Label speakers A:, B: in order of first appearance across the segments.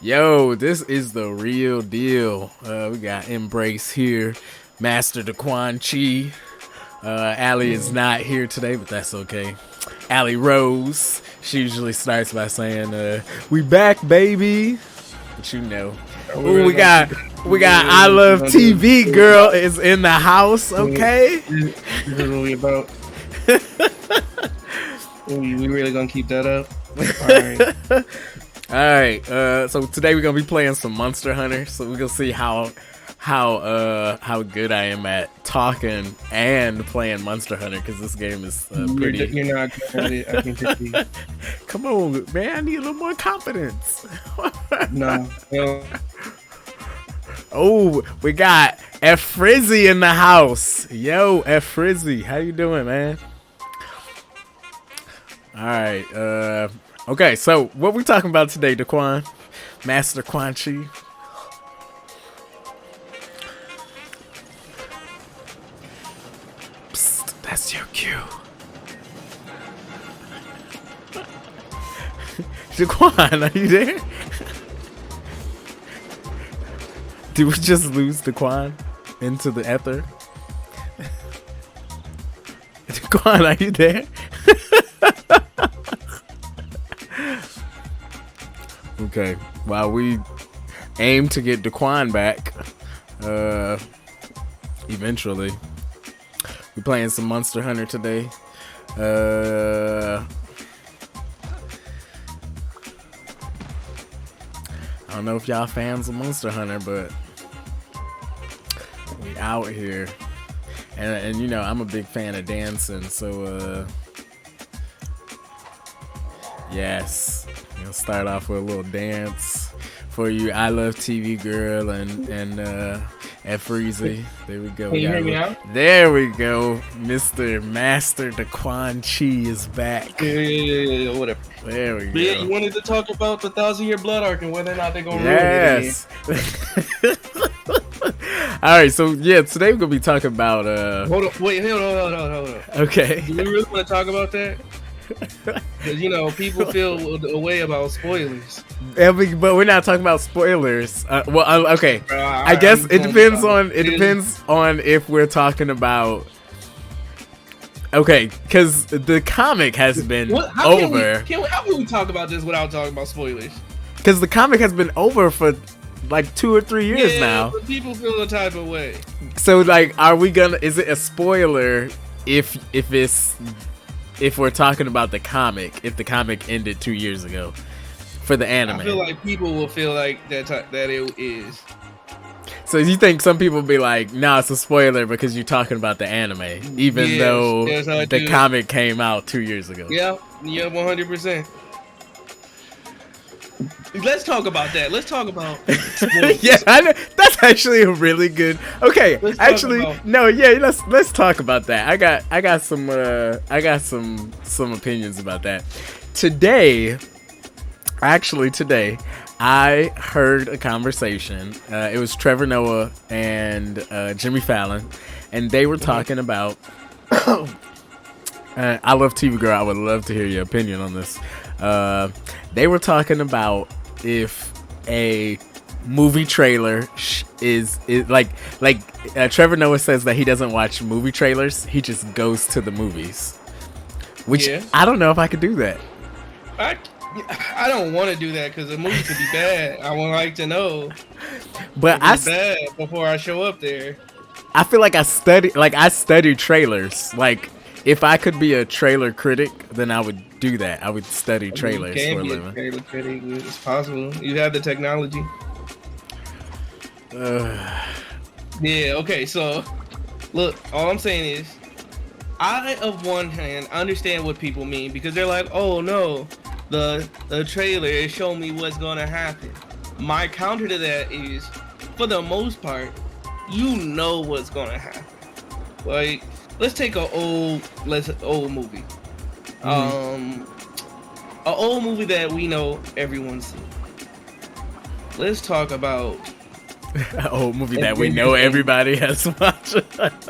A: Yo, this is the real deal. We got Embrace here, Master Daquan Chi. Allie is not here today, but that's okay. Allie Rose. She usually starts by saying, "We back, baby." But you know, ooh, we got I Love TV girl is in the house. Okay.
B: This is what we about. We really gonna keep that up? All right.
A: All right. So today we're gonna be playing some Monster Hunter. So we're gonna see how good I am at talking and playing Monster Hunter, because this game is pretty.
B: You're not good at it. I can tell you.
A: Come on, man! I need a little more confidence.
B: No.
A: Oh, we got F Frizzy in the house. Yo, F Frizzy, how you doing, man? All right. Okay, so what we talking about today, Daquan? Master Quan Chi. Psst, that's your cue. Daquan, are you there? Did we just lose Daquan into the ether? Daquan, are you there? Okay, while we aim to get Daquan back, eventually, we playing some Monster Hunter today. I don't know if y'all fans of Monster Hunter, but we out here, and you know I'm a big fan of dancing, so yes. We'll start off with a little dance for you, I Love TV girl and F Freezy. There we go.
B: Can you hear me out?
A: There we go. Mr. Master Daquan Chi is back.
B: Yeah, whatever.
A: There we go.
B: Yeah, you wanted to talk about the 1,000-year blood arc and whether or not they're gonna
A: yes.
B: ruin it.
A: All right, so yeah, today we're gonna be talking about
B: Hold on.
A: Okay.
B: Do we really want to talk about that? Because people feel a way about spoilers.
A: But we're not talking about spoilers. Okay. I guess it depends on if we're talking about. Okay, because the comic has been over.
B: How can we talk about this without talking about spoilers?
A: Because the comic has been over for like 2 or 3 years now.
B: But people feel a type of way.
A: So like, are we gonna? Is it a spoiler if we're talking about the comic, if the comic ended 2 years ago for the anime?
B: I feel like people will feel like that it is.
A: So you think some people will be like, nah, it's a spoiler because you're talking about the anime, even though the comic came out 2 years ago?
B: Yeah, 100%. Let's talk about that. Let's talk about
A: yeah, I know. That's actually a really good. Okay, let's talk about that. I got some opinions about that. Today, I heard a conversation. It was Trevor Noah and Jimmy Fallon, and they were talking about. I Love TV girl. I would love to hear your opinion on this. They were talking about if a movie trailer is like Trevor Noah says that he doesn't watch movie trailers, he just goes to the movies, which I don't know if I could do that.
B: I don't want to do that because the movie could be bad. I would like to know,
A: but
B: bad before I show up there.
A: I feel like I study trailers. Like, if I could be a trailer critic, then I would do that. I would study trailers for a living.
B: Trailer critic. It's possible. You have the technology. Yeah. Okay. So, look. All I'm saying is, I, of one hand, understand what people mean because they're like, "Oh no, the trailer is showing me what's gonna happen." My counter to that is, for the most part, you know what's gonna happen. Like, let's take an old movie. An old movie that we know everyone's seen. Let's talk about
A: an old movie that we know everybody has watched.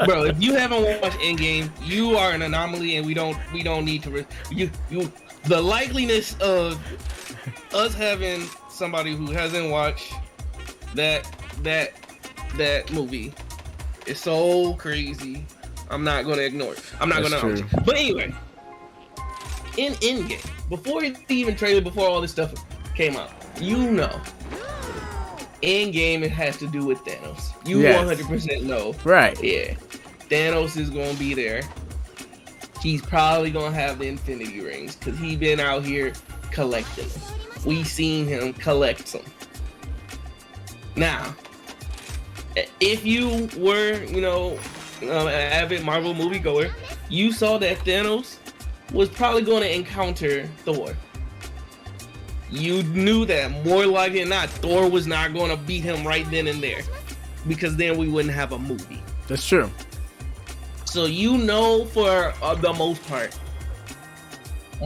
B: Bro, if you haven't watched Endgame, you are an anomaly, and we don't need to. The likeliness of us having somebody who hasn't watched that movie. It's so crazy. I'm not gonna ignore it. I'm not
A: That's
B: gonna.
A: true.
B: But anyway, in Endgame, before the even trailer, before all this stuff came out, you know, Endgame it has to do with Thanos. You
A: Yes.
B: 100% know.
A: Right.
B: Yeah, Thanos is gonna be there. He's probably gonna have the Infinity Rings because he been out here collecting them. We seen him collect them. Now, if you were, an avid Marvel moviegoer, you saw that Thanos was probably going to encounter Thor. You knew that more likely than not, Thor was not going to beat him right then and there, because then we wouldn't have a movie.
A: That's true.
B: So for the most part,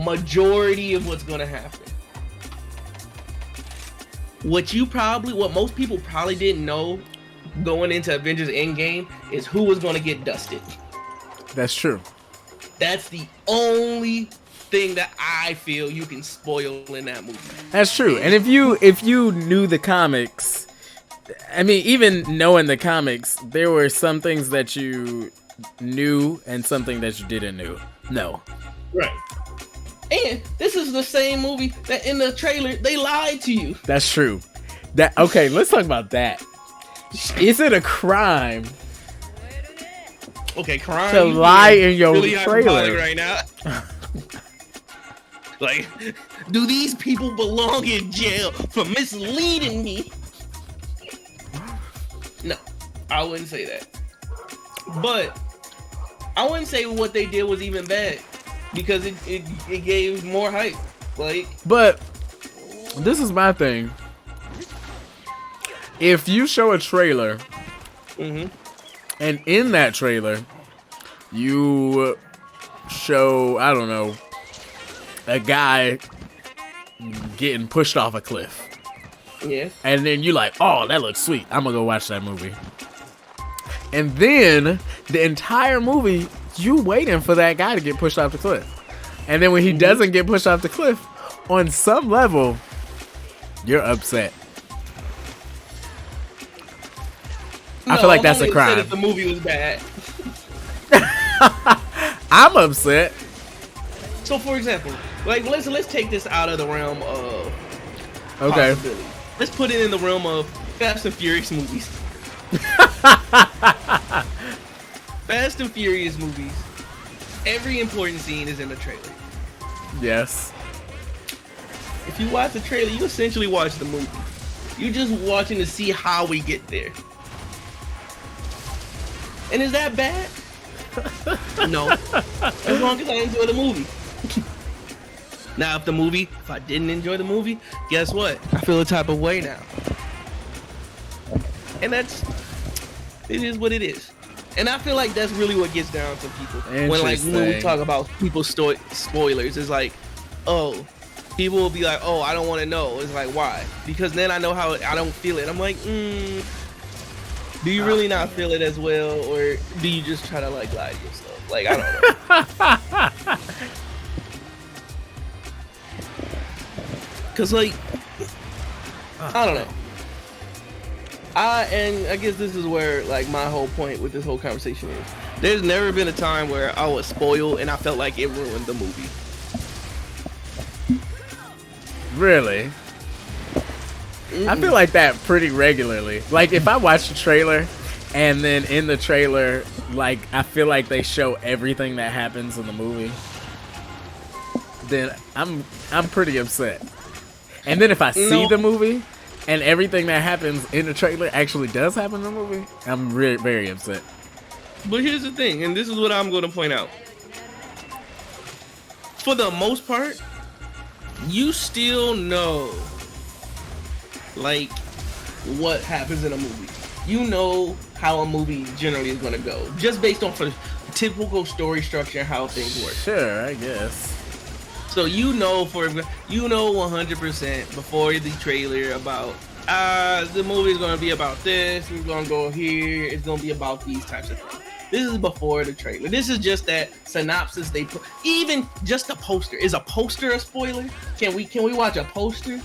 B: majority of what's going to happen. What most people probably didn't know going into Avengers Endgame is who was going to get dusted.
A: That's true.
B: That's the only thing that I feel you can spoil in that movie.
A: That's true. And if you knew the comics, I mean, even knowing the comics, there were some things that you knew and something that you didn't know. Right.
B: And this is the same movie that in the trailer they lied to you.
A: That's true. Okay, let's talk about that. Is it a crime?
B: Okay, crime
A: to lie in your
B: really
A: trailer
B: right now. Like, do these people belong in jail for misleading me? No, I wouldn't say that. But I wouldn't say what they did was even bad, because it gave more hype.
A: But this is my thing. If you show a trailer, and in that trailer, you show, I don't know, a guy getting pushed off a cliff.
B: Yeah.
A: And then you're like, oh, that looks sweet. I'm going to go watch that movie. And then the entire movie, you waiting for that guy to get pushed off the cliff. And then when he doesn't get pushed off the cliff, on some level, you're upset. I feel like that's a crime.
B: If the movie was bad.
A: I'm upset.
B: So, for example, let's take this out of the realm of
A: possibility.
B: Let's put it in the realm of Fast and Furious movies. Fast and Furious movies. Every important scene is in the trailer.
A: Yes.
B: If you watch the trailer, you essentially watch the movie. You're just watching to see how we get there. And is that bad? No. As long as I enjoy the movie. Now, if I didn't enjoy the movie, guess what? I feel a type of way now. And it is what it is. And I feel like that's really what gets down to people. When we talk about people's spoilers, it's like, oh, people will be like, oh, I don't want to know. It's like, why? Because then I know how I don't feel it. I'm like, do you really not feel it as well, or do you just try to lie to yourself? I don't know. Cause I don't know. And I guess this is where my whole point with this whole conversation is. There's never been a time where I was spoiled and I felt like it ruined the movie.
A: Really? I feel like that pretty regularly. If I watch a trailer and then in the trailer, I feel like they show everything that happens in the movie, then I'm pretty upset. And then if I see the movie and everything that happens in the trailer actually does happen in the movie, I'm really very upset.
B: But here's the thing, and this is what I'm going to point out. For the most part, you still know what happens in a movie. You know how a movie generally is going to go, just based off of typical story structure and how things work.
A: Sure, I guess.
B: So you know 100% before the trailer about the movie is going to be about this, we're going to go here, it's going to be about these types of things. This is before the trailer. This is just that synopsis they put. Even just a poster. Is a poster a spoiler? Can we watch a poster?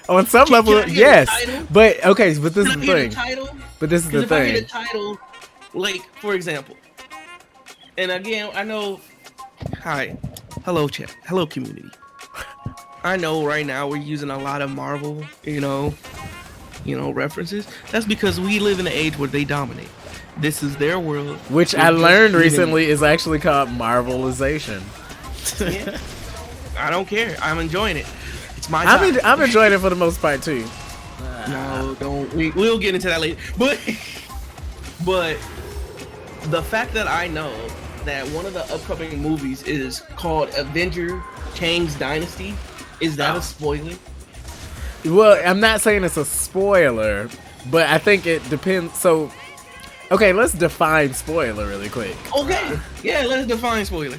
A: On some
B: Can
A: level,
B: I get a
A: yes.
B: title?
A: But okay, but this is
B: Can
A: the
B: I get a
A: thing.
B: title?
A: But this is the
B: Because if I get a
A: thing.
B: title, like for example, and again, I know. Hi, hello chat, hello community. I know right now we're using a lot of Marvel, references. That's because we live in an age where they dominate. This is their world.
A: Which
B: We're
A: I
B: just
A: learned
B: using
A: recently is actually called Marvelization.
B: it. Yeah. I don't care. I'm enjoying it. It's my time.
A: I'm enjoying it for the most part too.
B: No, don't. We'll get into that later. But the fact that I know that one of the upcoming movies is called Avenger Kang's Dynasty, is that a spoiler?
A: Well, I'm not saying it's a spoiler, but I think it depends. So, okay, let's define spoiler really quick.
B: Okay. Yeah, let's define spoiler.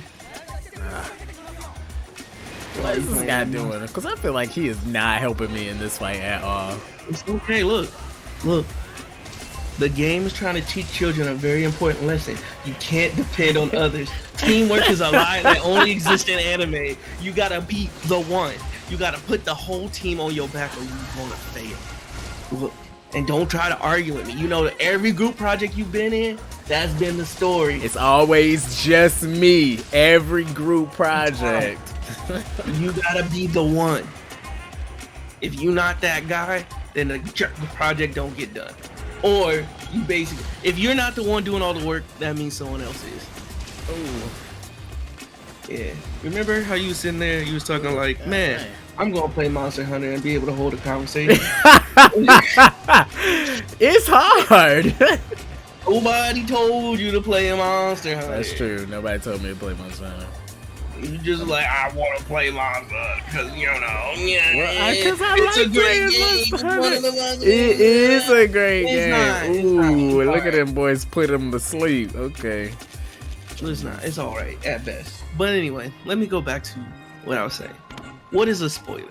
A: What is this guy doing? Because I feel like he is not helping me in this fight at all.
B: It's okay. Look. The game is trying to teach children a very important lesson. You can't depend on others. Teamwork is a lie that only exists in anime. You gotta be the one. You gotta put the whole team on your back or you're gonna fail. Look, and don't try to argue with me. You know that every group project you've been in, that's been the story.
A: It's always just me. Every group project.
B: You gotta be the one. If you're not that guy, then the project don't get done. Or you basically, if you're not the one doing all the work, that means someone else is. Oh, yeah. Remember how you was sitting there? You was talking like, man, I'm gonna play Monster Hunter and be able to hold a conversation.
A: It's hard.
B: Nobody told you to play Monster Hunter.
A: That's true. Nobody told me to play Monster Hunter.
B: You just like, I want to play Monster Hunter because
A: Because I
B: it's
A: like
B: a great
A: playing
B: game.
A: Monster
B: It's one
A: Hunter.
B: of the most-
A: It is a great
B: It's
A: game.
B: not. It's
A: Ooh,
B: not.
A: look at
B: Alright.
A: them boys put them to sleep. Okay.
B: It's not. It's all right at best. But anyway, let me go back to what I was saying. What is a spoiler?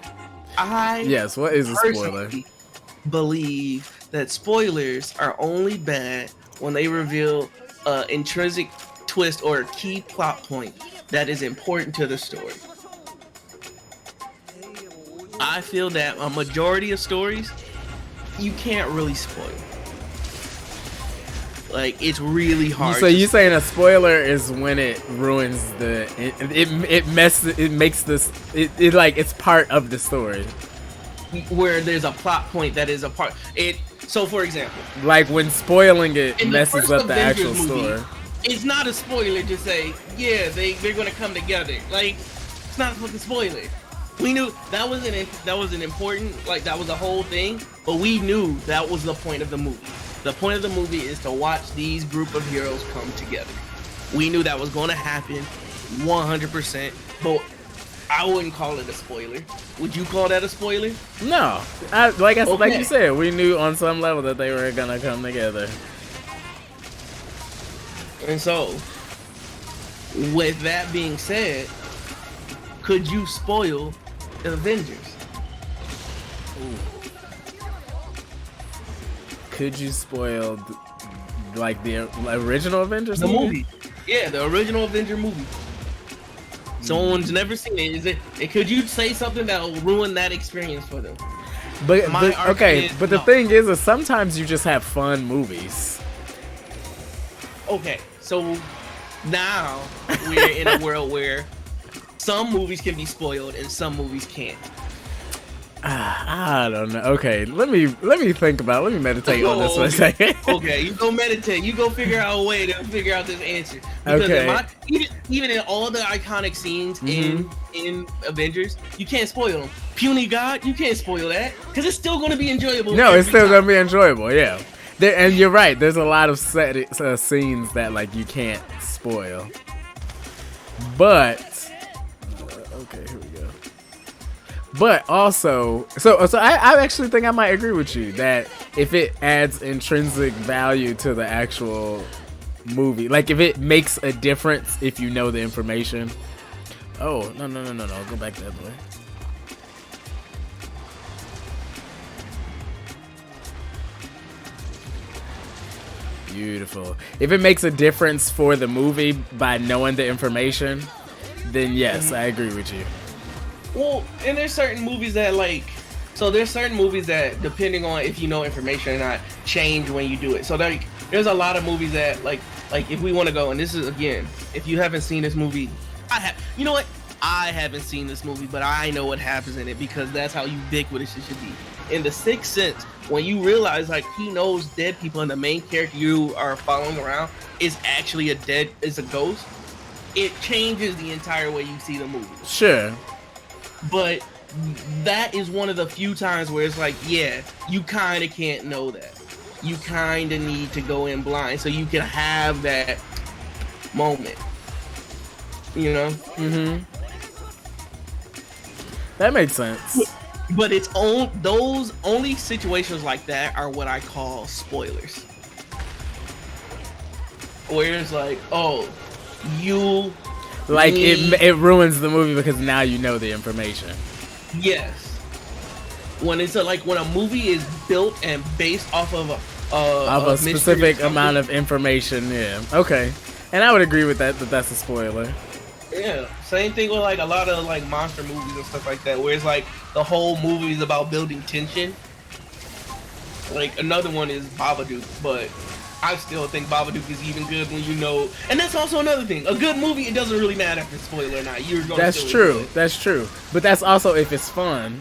A: Yes, what is a spoiler?
B: personally believe that spoilers are only bad when they reveal an intrinsic twist or a key plot point that is important to the story. I feel that a majority of stories you can't really spoil. Like, it's really hard.
A: So you saying a spoiler is when it ruins it makes this it like it's part of the story.
B: Where there's a plot point that is a part it. So for example,
A: Like when spoiling it
B: in the
A: messes
B: first
A: up the
B: Avengers
A: actual
B: movie,
A: story.
B: it's not a spoiler to say, yeah, they're gonna come together. Like, it's not a fucking spoiler. We knew that wasn't important, like that was a whole thing, but we knew that was the point of the movie. The point of the movie is to watch these group of heroes come together. We knew that was gonna happen 100%, but I wouldn't call it a spoiler. Would you call that a spoiler?
A: No, like
B: Okay.
A: you said, we knew on some level that they were gonna come together.
B: And so, with that being said, could you spoil the Avengers?
A: Could you spoil like the original Avengers?
B: The movie. Yeah, the original Avenger movie. Someone's never seen it. Is it? Could you say something that will ruin that experience for them?
A: But
B: argument
A: okay,
B: is
A: but the
B: no.
A: thing is sometimes you just have fun movies.
B: Okay, so now we're in a world where some movies can be spoiled and some movies can't.
A: I don't know. Okay, let me think about it. Let me meditate on this for a second.
B: Okay, you go meditate. You go figure out a way to figure out this answer. Because
A: Okay.
B: even in all the iconic scenes in Avengers, you can't spoil them. Puny God, you can't spoil that because it's still going to be enjoyable.
A: No, it's
B: every
A: still
B: time.
A: gonna be enjoyable. Yeah, and you're right. There's a lot of scenes that like you can't spoil. But okay, here we go. But also, so I actually think I might agree with you that if it adds intrinsic value to the actual movie, like if it makes a difference if you know the information. Oh, no. Go back the other way. Beautiful. If it makes a difference for the movie by knowing the information, then yes, I agree with you.
B: Well, and there's certain movies that like So there's certain movies that, depending on if you know information or not, change when you do it. So there's a lot of movies that like if we want to go, and this is again, if you haven't seen this movie, you know what? I haven't seen this movie, but I know what happens in it because that's how ubiquitous it should be. In The Sixth Sense, when you realize like he knows dead people and the main character you are following around is actually is a ghost, it changes the entire way you see the movie.
A: Sure.
B: But that is one of the few times where it's like, yeah, you kind of can't know that. You kind of need to go in blind so you can have that moment. You know?
A: Mm-hmm. That makes sense.
B: But those only situations like that are what I call spoilers. Where it's like, oh,
A: it ruins the movie because now you know the information.
B: Yes. When it's when a movie is built and based off of a
A: specific amount of information, yeah. Okay. And I would agree with that that's a spoiler.
B: Yeah, same thing with like a lot of like monster movies and stuff like that, where it's like the whole movie is about building tension. Like another one is Babadook, but I still think Babadook is even good when you know. And that's also another thing. A good movie, it doesn't really matter if it's spoiler or not. You're going.
A: That's true. That's true. But that's also if it's fun.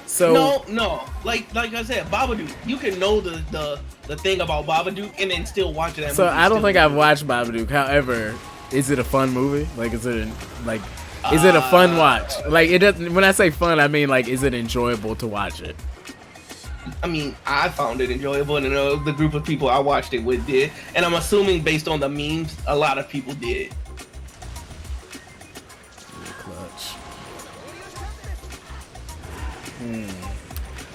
A: So
B: no. Like I said, Babadook, you can know the thing about Babadook and then still watch that movie.
A: So I don't think I've watched Babadook. However, is it a fun movie? Like, is it a fun watch? Like, it doesn't. When I say fun, I mean like, is it enjoyable to watch it?
B: I mean, I found it enjoyable, and the group of people I watched it with did, and I'm assuming based on the memes, a lot of people did.
A: Clutch.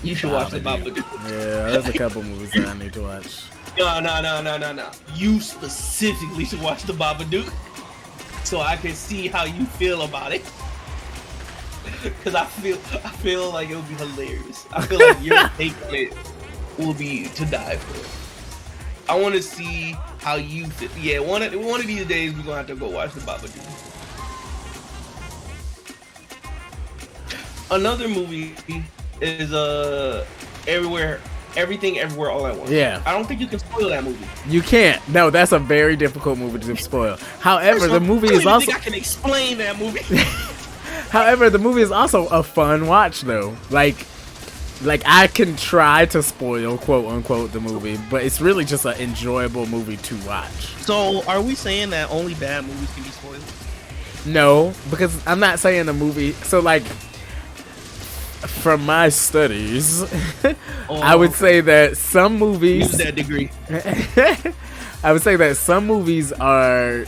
B: You should watch the Babadook.
A: Yeah, there's a couple movies that I need to watch.
B: No. You specifically should watch the Babadook, so I can see how you feel about it. Because I feel like it would be hilarious. I feel like your take on it will be to die for. I want to see how you feel. Yeah, one of these days we're gonna have to go watch the Babadook. Another movie is Everything Everywhere All at Once.
A: Yeah.
B: I don't think you can spoil that movie.
A: You can't. No, that's a very difficult movie to spoil. However, the movie is also.
B: I can explain that movie.
A: However, the movie is also a fun watch, though. Like I can try to spoil, quote unquote, the movie, but it's really just an enjoyable movie to watch.
B: So, are we saying that only bad movies can be spoiled?
A: No, because I'm not saying the movie. So, like, from my studies, I would say that some movies.
B: Use that degree.
A: I would say that some movies are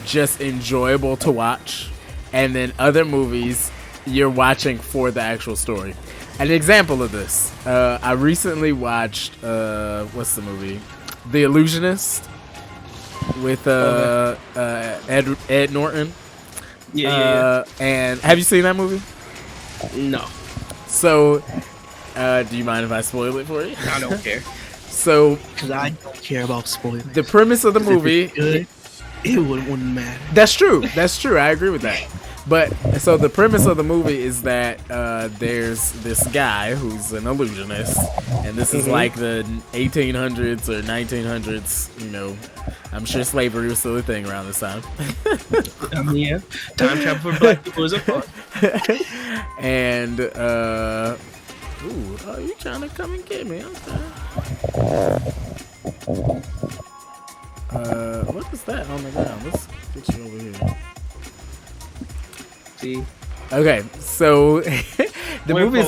A: just enjoyable to watch, and then other movies you're watching for the actual story. An example of this, I recently watched what's the movie, The Illusionist, with Ed Norton.
B: Yeah.
A: And have you seen that movie?
B: No.
A: So, do you mind if I spoil it for you?
B: I don't care.
A: So,
B: because I don't care about spoilers.
A: The premise of the movie,
B: it wouldn't matter.
A: That's true. I agree with that. But so the premise of the movie is that there's this guy who's an illusionist, and this is like the 1800s or 1900s. You know, I'm sure slavery was still a thing around this time.
B: Yeah, time travel for black people is a fun.
A: And oh, you trying to come and get me? Okay. What is that on the ground? Let's get you over here.
B: See?
A: Okay, so the movie is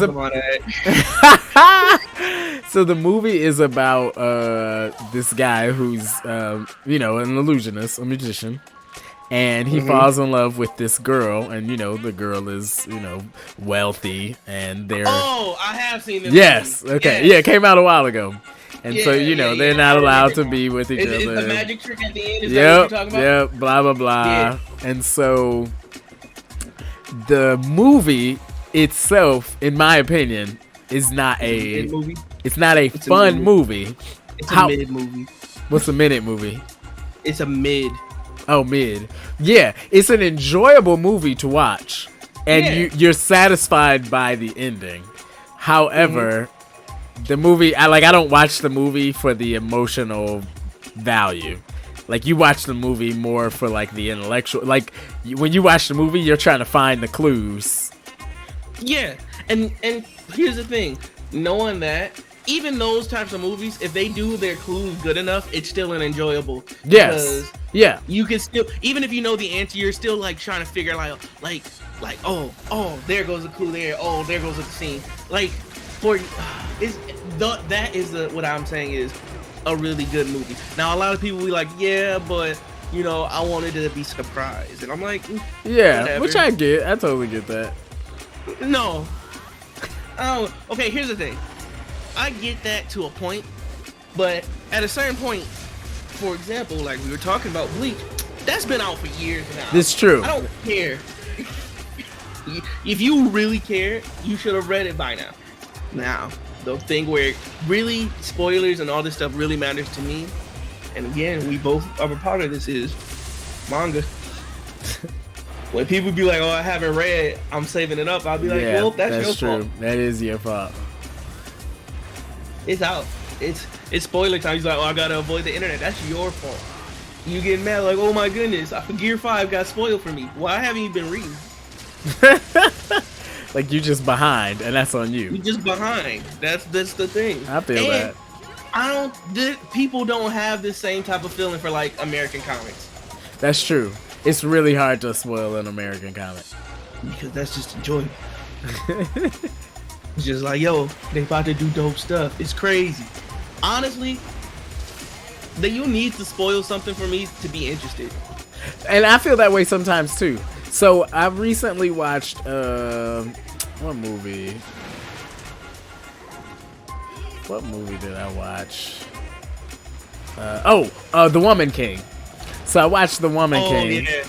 A: so the movie is about this guy who's an illusionist, a magician, and he falls in love with this girl, and the girl is wealthy, and they're
B: I have seen this.
A: Yes,
B: movie.
A: okay,
B: Yes.
A: yeah, it came out a while ago. And so, they're not allowed to be with each other.
B: Is the magic trick at the end? Is that what you're talking about?
A: Yep, blah, blah, blah.
B: Yeah.
A: And so, the movie itself, in my opinion, is not it's not a fun movie.
B: It's a mid movie.
A: What's a minute movie?
B: It's a mid.
A: Oh, mid. Yeah, it's an enjoyable movie to watch. And you're satisfied by the ending. However, the movie, I don't watch the movie for the emotional value. Like, you watch the movie more for like the intellectual. Like, when you watch the movie, you're trying to find the clues.
B: Yeah, and here's the thing, knowing that even those types of movies, if they do their clues good enough, it's still an enjoyable.
A: Yes. Yeah.
B: You can still, even if you know the answer, you're still like trying to figure like oh, there goes a clue there. Oh, there goes a scene. Like, that is what I'm saying is a really good movie. Now, a lot of people be like, yeah, but you know, I wanted to be surprised, and I'm like,
A: yeah,
B: whatever.
A: which I get. I totally get that.
B: No. Oh, okay. Here's the thing. I get that to a point, but at a certain point, for example, like we were talking about Bleach, that's been out for years now.
A: This is true.
B: I don't care. If you really care, you should have read it by now. Now, the thing where really spoilers and all this stuff really matters to me, and again, we both are a part of this, is manga. When people be like, oh, I haven't read, I'm saving it up, I'll be like, well, that's your
A: true.
B: fault.
A: That is your fault.
B: It's out. It's spoiler time. He's like, oh, I gotta avoid the internet. That's your fault. You get mad like, oh my goodness, Gear 5 got spoiled for me. Why haven't you been reading?
A: Like, you just behind, and that's on you.
B: You just behind. That's the thing.
A: I feel that.
B: People don't have the same type of feeling for like American comics.
A: That's true. It's really hard to spoil an American comic.
B: Because that's just enjoyable. It's just like, yo, they about to do dope stuff. It's crazy. Honestly, that you need to spoil something for me to be interested.
A: And I feel that way sometimes too. So I recently watched what movie? What movie did I watch? The Woman King. So I watched The Woman King.
B: Yeah.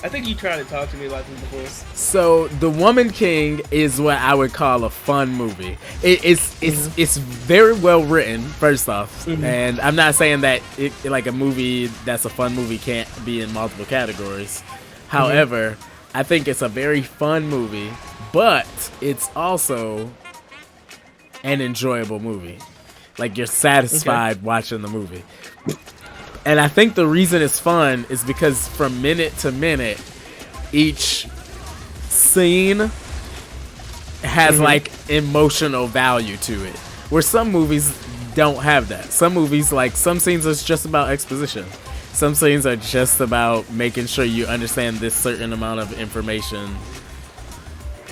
B: I think you tried to talk to me about this before.
A: So The Woman King is what I would call a fun movie. It's very well written, first off, and I'm not saying that like a movie that's a fun movie can't be in multiple categories. However, I think it's a very fun movie, but it's also an enjoyable movie. Like, you're satisfied watching the movie. And I think the reason it's fun is because from minute to minute, each scene has like emotional value to it. Where some movies don't have that. Some movies, like, some scenes are just about exposition. Some scenes are just about making sure you understand this certain amount of information.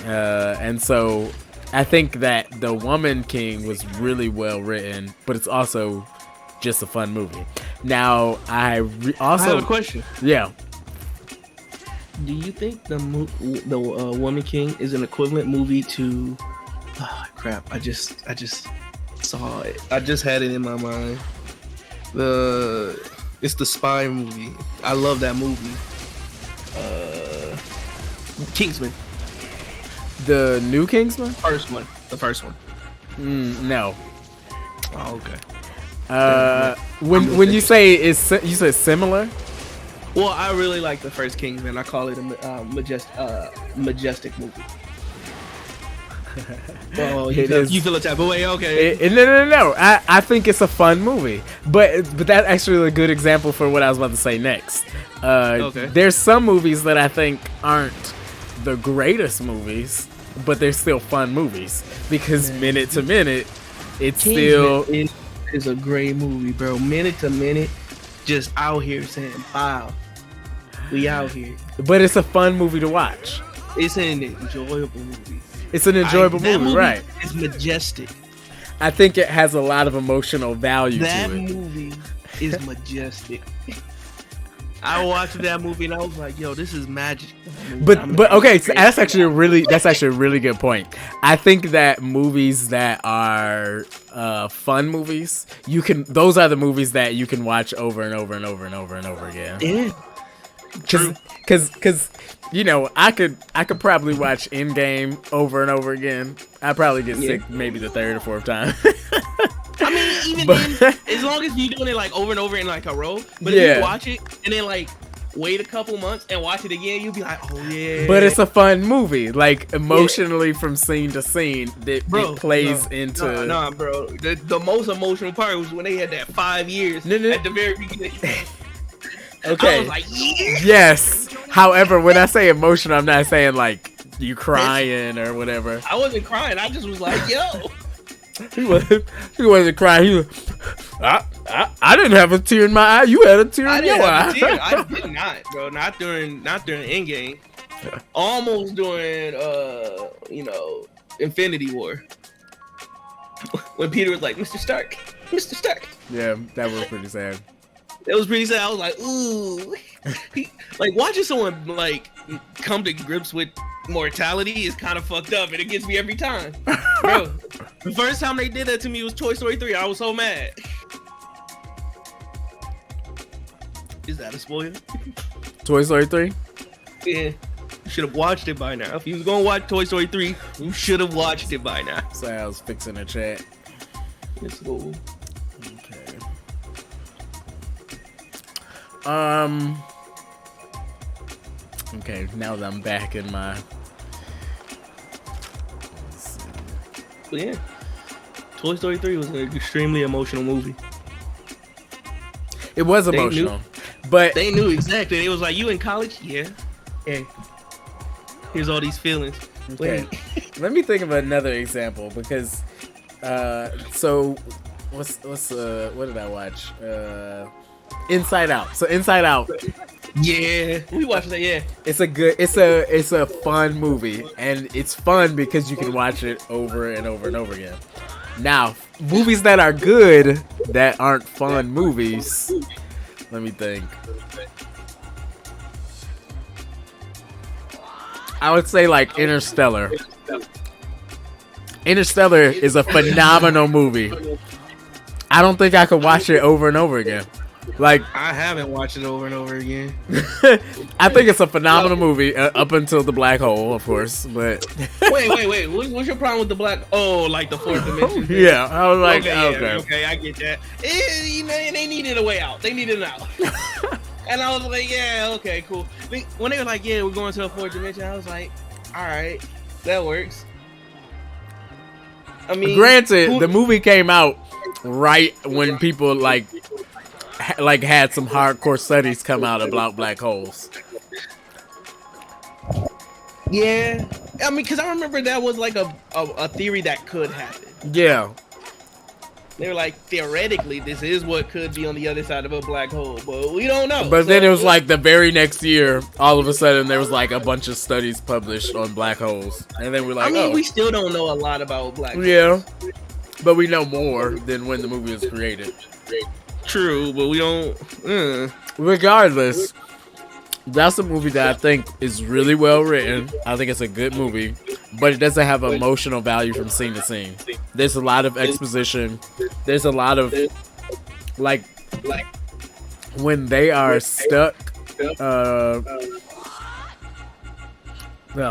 A: And so I think that The Woman King was really well written, but it's also just a fun movie. Now, I have
B: a question.
A: Yeah.
B: Do you think the Woman King is an equivalent movie to? Oh crap! I just saw it. I just had it in my mind. It's the spy movie. I love that movie. Kingsman.
A: The new Kingsman?
B: The first one.
A: No.
B: Oh, okay.
A: When you say you said similar?
B: Well, I really like the first Kingsman. I call it a majestic movie. Oh, you feel a type of way? Okay.
A: No. I think it's a fun movie, but that's actually a good example for what I was about to say next.
B: Okay.
A: There's some movies that I think aren't the greatest movies, but they're still fun movies because minute to minute, it's
B: Kingsman
A: still
B: is a great movie, bro. Minute to minute, just out here saying, "Wow, we out here."
A: But it's a fun movie to watch.
B: It's an enjoyable movie.
A: It's an enjoyable movie, right?
B: It's majestic.
A: I think it has a lot of emotional value to it.
B: That movie is majestic. I watched that movie and I was like, "Yo, this is magic."
A: But okay, so that's actually a really good point. I think that movies that are fun movies, those are the movies that you can watch over and over and over and over and over again.
B: Yeah.
A: Cause you know, I could probably watch Endgame over and over again. I probably get sick maybe the third or fourth time.
B: I mean, even then, as long as you're doing it like over and over in like a row, but if you watch it and then like wait a couple months and watch it again, you'll be like, oh yeah.
A: But it's a fun movie, like emotionally from scene to scene. That
B: Bro,
A: it plays into.
B: Nah, bro. The most emotional part was when they had that 5 years at the very beginning.
A: Okay.
B: I was like, yeah.
A: Yes. However, when I say emotional, I'm not saying like you crying or whatever.
B: I wasn't crying. I just was like, yo.
A: He wasn't crying. He was. I didn't have a tear in my eye. You had a tear in your eye.
B: I did not, bro. Not during Endgame. Almost during Infinity War. When Peter was like, Mr. Stark.
A: Yeah, that was pretty sad.
B: It was pretty sad. I was like, ooh. Like watching someone like come to grips with mortality is kind of fucked up, and it gets me every time. Bro, the first time they did that to me was Toy Story 3. I was so mad. Is that a spoiler?
A: Toy Story 3?
B: Yeah. You should have watched it by now. If you was gonna watch Toy Story 3, you should have watched it by now.
A: So I was fixing the chat.
B: Let's go.
A: Okay. Okay, now that I'm back in my.
B: But yeah. Toy Story 3 was an extremely emotional movie.
A: It was emotional. But
B: they knew exactly. It was like, you in college? Yeah. Hey. Here's all these feelings.
A: Okay. Let me think of another example because so what did I watch? Inside Out. So Inside Out.
B: Yeah. We watched that, yeah.
A: It's a fun movie, and it's fun because you can watch it over and over and over again. Now, movies that are good that aren't fun movies. Let me think. I would say like Interstellar. Interstellar is a phenomenal movie. I don't think I could watch it over and over again. Like
B: I haven't watched it over and over again.
A: I think it's a phenomenal movie up until the black hole, of course. But
B: wait. What's your problem with the black? Oh, like the fourth dimension?
A: Yeah, I was like,
B: okay, I get that. They needed a way out. They needed an out. And I was like, yeah, okay, cool. When they were like, yeah, we're going to a fourth dimension, I was like, all right, that works. I mean,
A: granted, the movie came out right when people like had some hardcore studies come out about black holes.
B: Yeah, I mean, because I remember that was like a theory that could happen.
A: Yeah.
B: They were like, theoretically, this is what could be on the other side of a black hole, but we don't know.
A: But then it was like the very next year, all of a sudden, there was like a bunch of studies published on black holes. And then we're like,
B: we still don't know a lot about black holes.
A: Yeah, but we know more than when the movie was created.
B: True, but we don't...
A: Regardless, that's a movie that I think is really well written. I think it's a good movie, but it doesn't have emotional value from scene to scene. There's a lot of exposition. There's a lot of like when they are stuck. Well,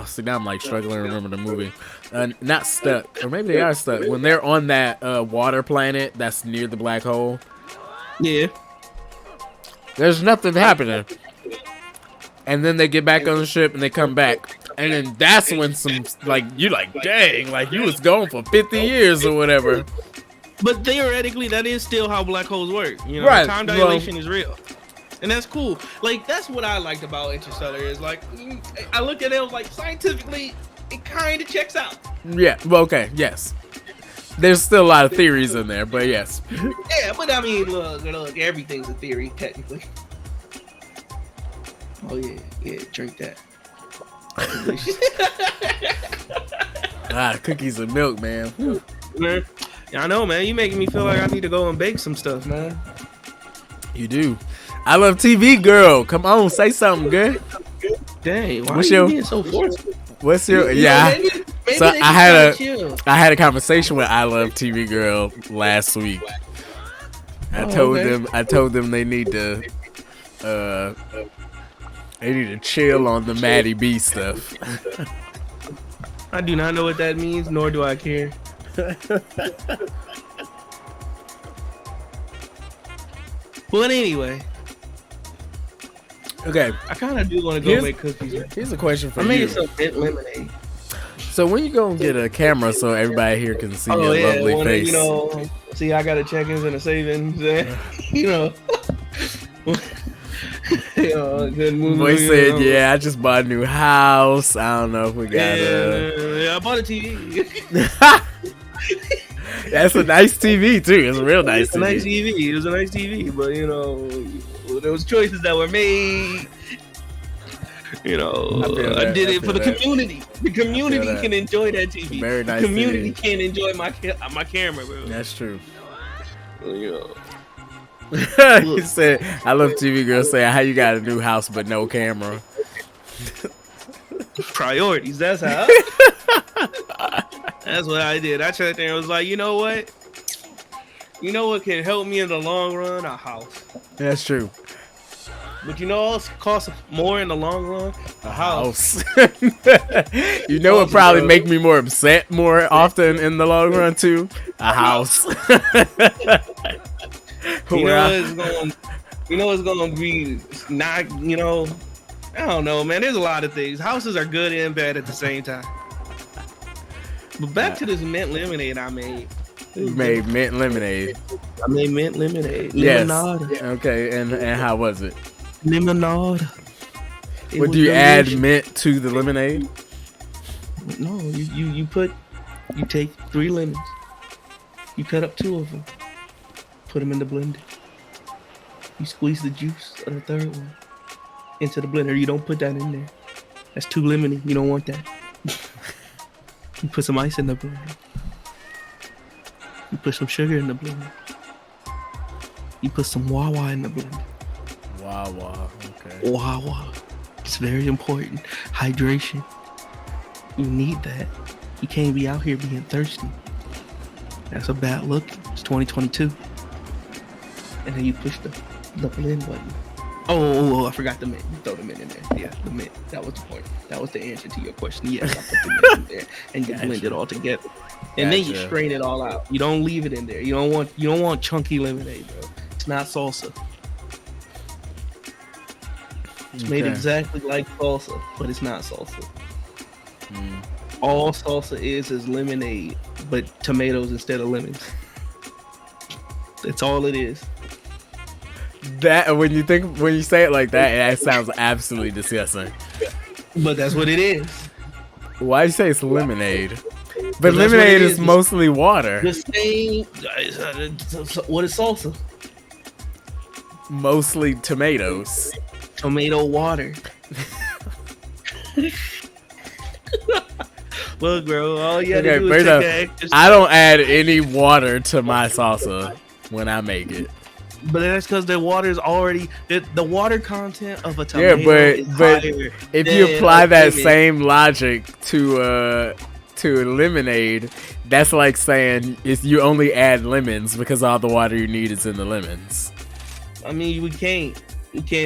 A: see, now I'm like struggling to remember the movie. Not stuck, or maybe they are stuck when they're on that water planet that's near the black hole.
B: Yeah,
A: there's nothing happening. And then they get back on the ship and they come back. And then that's when you're like, dang, like you was gone for 50 years or whatever.
B: But theoretically, that is still how black holes work. You know,
A: right.
B: Time dilation is real. And that's cool. Like, that's what I liked about Interstellar is like, I looked at it, I was like, scientifically, it kind of checks out.
A: Yeah, well, okay, yes. There's still a lot of theories in there, but yes.
B: Yeah, but I mean, look, everything's a theory, technically. Oh yeah, drink that.
A: Cookies and milk, man.
B: Man, I know, man. You making me feel like I need to go and bake some stuff, man.
A: You do. I love TV, girl. Come on, say something, girl.
B: Dang, why are you being so forceful?
A: What's your Maybe so I had a conversation with I Love TV Girl last week. I told them they need to chill on the Maddie B stuff.
B: I do not know what that means, nor do I care. But anyway,
A: Okay,
B: I kind of do want to go
A: Here's-
B: make cookies.
A: here's a question for
B: I made
A: you.
B: some mint lemonade.
A: So when you go and get a camera so everybody here can see your lovely
B: wanna,
A: face.
B: you know, see, I got a check-ins and a savings, and, you know. Good movie.
A: Boy said, "Yeah, I just bought a new house. I don't know if we got
B: Yeah, I bought a TV.
A: That's a nice TV too. It's a real nice
B: It's a nice
A: TV.
B: TV. It was a nice TV, but you know, there was choices that were made. You know,
A: I feel
B: I
A: that,
B: did
A: I
B: it for
A: feel
B: the
A: that.
B: community. The community
A: that.
B: can enjoy that TV.
A: Very nice
B: The community
A: TV.
B: can't enjoy my camera, bro.
A: That's true."
B: You know.
A: He said, "I love TV girls saying how you got a new house but no camera."
B: Priorities. That's how. That's what I did. I sat there and was like, you know what? You know what can help me in the long run? A house.
A: That's true.
B: But you know what else costs more in the long run? A house.
A: You know what probably make me more upset more often in the long run too? A house.
B: You know it's gonna be not, you know, I don't know, man. There's a lot of things. Houses are good and bad at the same time. But back to this mint lemonade I made.
A: You made mint lemonade.
B: I made mint lemonade.
A: Yes.
B: Limonade.
A: Okay, and how was it?
B: Limonade. It
A: What
B: was
A: do you add
B: delicious.
A: mint to the lemonade?
B: No, you take 3 lemons. You cut up 2 of them. Put them in the blender. You squeeze the juice of the 3rd one into the blender. You don't put that in there. That's too lemony. You don't want that. You put some ice in the blender. You put some sugar in the blender. You put some Wawa in the blender.
A: Wow. Okay.
B: Wawa. It's very important. Hydration. You need that. You can't be out here being thirsty. That's a bad look. It's 2022. And then you push the blend button. Oh, I forgot the mint. You throw the mint in there. Yeah, the mint. That was the point. That was the answer to your question. Yes, I put the mint in there and you blend it all together. And then you
A: Gotcha.
B: strain it all out. You don't leave it in there. You don't want chunky lemonade, bro. It's not salsa. It's made
A: Okay.
B: exactly like salsa, but it's not salsa.
A: Mm.
B: All salsa is lemonade, but tomatoes instead of lemons. That's all it is.
A: That when you say it like that, that sounds absolutely disgusting.
B: But that's what it is.
A: Why you say it's lemonade? But
B: That's what
A: lemonade
B: it
A: is
B: is.
A: mostly water.
B: The same. What is salsa?
A: Mostly tomatoes.
B: Tomato water. Look, bro. All you had to
A: Okay,
B: do is
A: first
B: take
A: off,
B: that extra.
A: I don't add any water to my salsa when I make it.
B: But that's because the water is already the water content of a tomato.
A: Yeah,
B: is
A: but
B: higher
A: if you
B: than
A: apply
B: a
A: that
B: lemon.
A: same logic to lemonade, that's like saying if you only add lemons because all the water you need is in the lemons.
B: I mean, we can't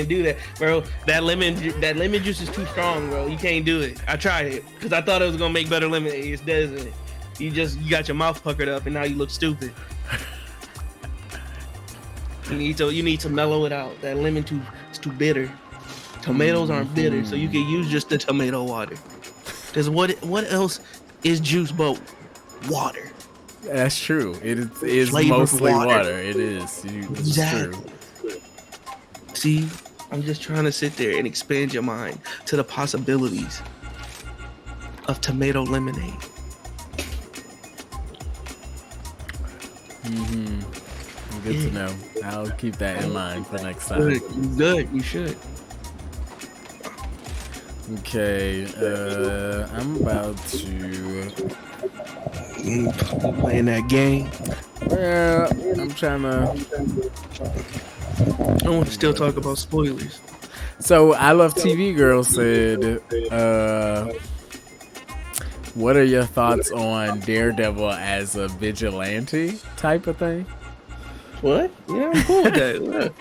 B: do that, bro. That lemon juice is too strong, bro. You can't do it. I tried it because I thought it was gonna make better lemonade. It doesn't. You got your mouth puckered up and now you look stupid. You need to mellow it out. That lemon is too bitter. Tomatoes aren't bitter, so you can use just the tomato water. Because what else is juice but water?
A: That's true. It is
B: Flavored
A: mostly
B: water.
A: water. It is. It's
B: Exactly.
A: true.
B: See, I'm just trying to sit there and expand your mind to the possibilities of tomato lemonade.
A: Good to know. I'll keep that in mind for next time.
B: Good. You should.
A: Okay, I'm about to.
B: Playing that game.
A: Well, I'm trying to.
B: I want to still talk about spoilers.
A: So, I Love TV Girl said, what are your thoughts on Daredevil as a vigilante type of thing?
B: What? Yeah, I'm cool with that.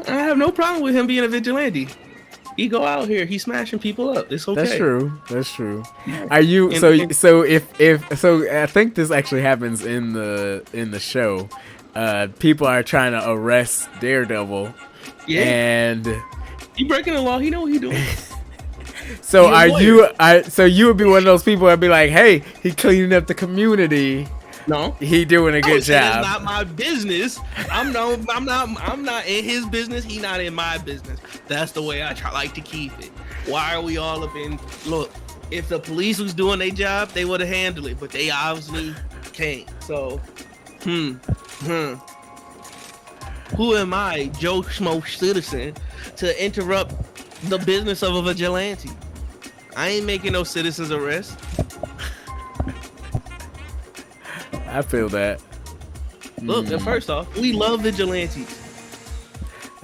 B: I have no problem with him being a vigilante. He go out here, he's smashing people up. It's okay.
A: That's true. That's true. Are you
B: And-
A: so I think this actually happens in the show. People are trying to arrest Daredevil,
B: Yeah.
A: and
B: He breaking the law. He know what he doing.
A: So
B: He a
A: are
B: lawyer.
A: you? So you would be one of those people that'd be like, "Hey, he cleaning up the community.
B: No.
A: He doing a
B: I
A: good
B: would say
A: job."
B: that's not my business. I'm not in his business. He not in my business. That's the way I like to keep it. Why are we all up in? Look, if the police was doing their job, they would have handled it, but they obviously can't. So, who am I, Joe Schmo citizen, to interrupt the business of a vigilante? I ain't making no citizens arrest.
A: I feel that.
B: Look, first off, we love vigilantes.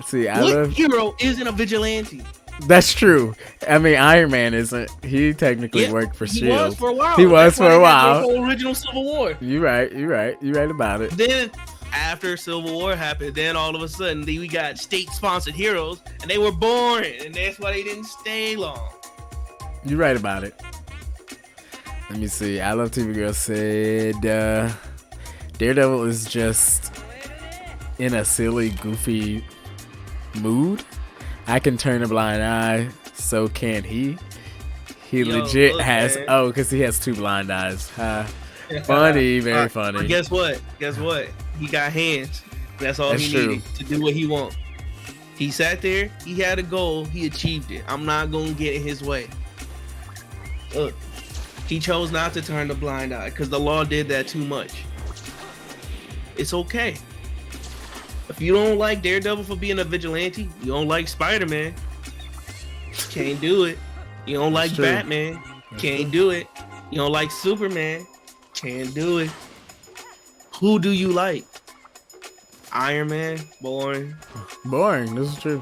A: See, I
B: What
A: love.
B: hero isn't a vigilante?
A: That's true. I mean, Iron Man isn't. He technically
B: Yeah,
A: worked for
B: he
A: Shield.
B: was for a while.
A: He was
B: That's
A: for
B: why
A: a
B: they had
A: while.
B: the whole original Civil War.
A: You're right about it.
B: Then, after Civil War happened, then all of a sudden we got state-sponsored heroes, and they were boring, and that's why they didn't stay long.
A: You're right about it. Let me see. I Love TV Girl said Daredevil is just in a silly, goofy mood. I can turn a blind eye, so can he. He
B: Yo,
A: legit
B: look,
A: has.
B: man.
A: Oh, because he has two blind eyes. Funny, very funny.
B: But guess what? He got hands. That's all
A: That's
B: he
A: true.
B: needed to do what he want. He sat there. He had a goal. He achieved it. I'm not gonna get in his way. Look, he chose not to turn the blind eye because the law did that too much. It's okay. If you don't like Daredevil for being a vigilante, you don't like Spider-Man, can't do it. You don't like
A: true.
B: Batman, can't do it. You don't like Superman, can't do it. Who do you like? Iron Man, boring.
A: Boring. This is true.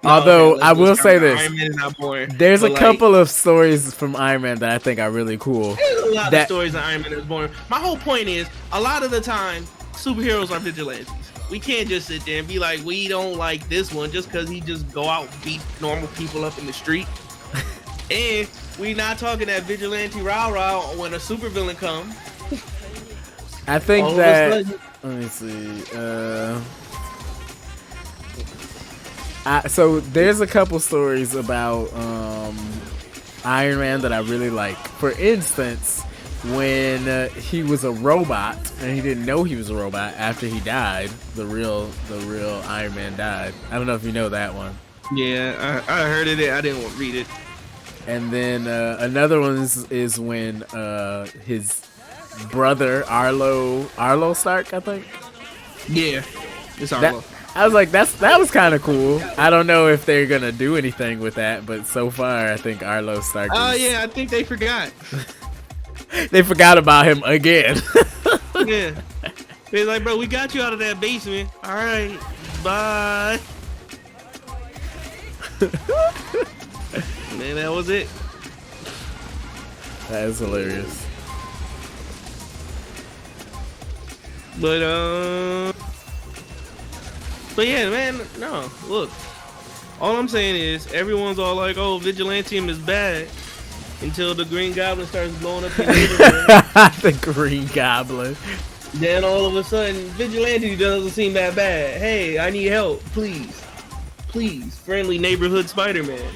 B: No,
A: Although
B: okay,
A: I will
B: let's
A: say
B: count
A: this,
B: Iron Man is not boring.
A: there's a
B: But, like,
A: couple of stories from Iron Man that I think are really cool.
B: There's a lot
A: that-
B: of stories that Iron Man is boring. My whole point is, a lot of the time, superheroes are vigilantes. We can't just sit there and be like, we don't like this one just because he just go out and beat normal people up in the street. And we not talking that vigilante rah-rah when a supervillain comes.
A: I think
B: All of a
A: that.
B: sudden-
A: Let me see. So there's a couple stories about Iron Man that I really like. For instance, when he was a robot and he didn't know he was a robot after he died, the real Iron Man died. I don't know if you know that one.
B: Yeah, I heard of it. I didn't want to read it.
A: And then another one is when his brother Arlo Stark, I think.
B: Yeah, it's
A: That,
B: Arlo.
A: I was like, that was kind of cool. I don't know if they're gonna do anything with that, but so far I think Arlo Stark.
B: Oh
A: is,
B: yeah, I think they forgot.
A: they forgot about him again.
B: Yeah, they're like, bro, we got you out of that basement. All right, bye. Man, that was it.
A: That is hilarious.
B: But yeah, man, no, look. All I'm saying is everyone's all like, oh, Vigilantium is bad until the Green Goblin starts blowing up your neighborhood.
A: The Green Goblin.
B: Then all of a sudden, Vigilante doesn't seem that bad. Hey, I need help, please. Please, friendly neighborhood Spider-Man.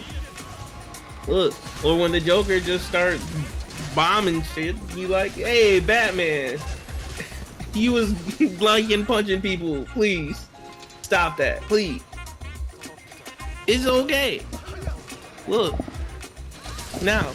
B: Look, or when the Joker just starts bombing shit, you like, hey, Batman. You was blanking punching people. Please stop that, please. It's okay. Look, now,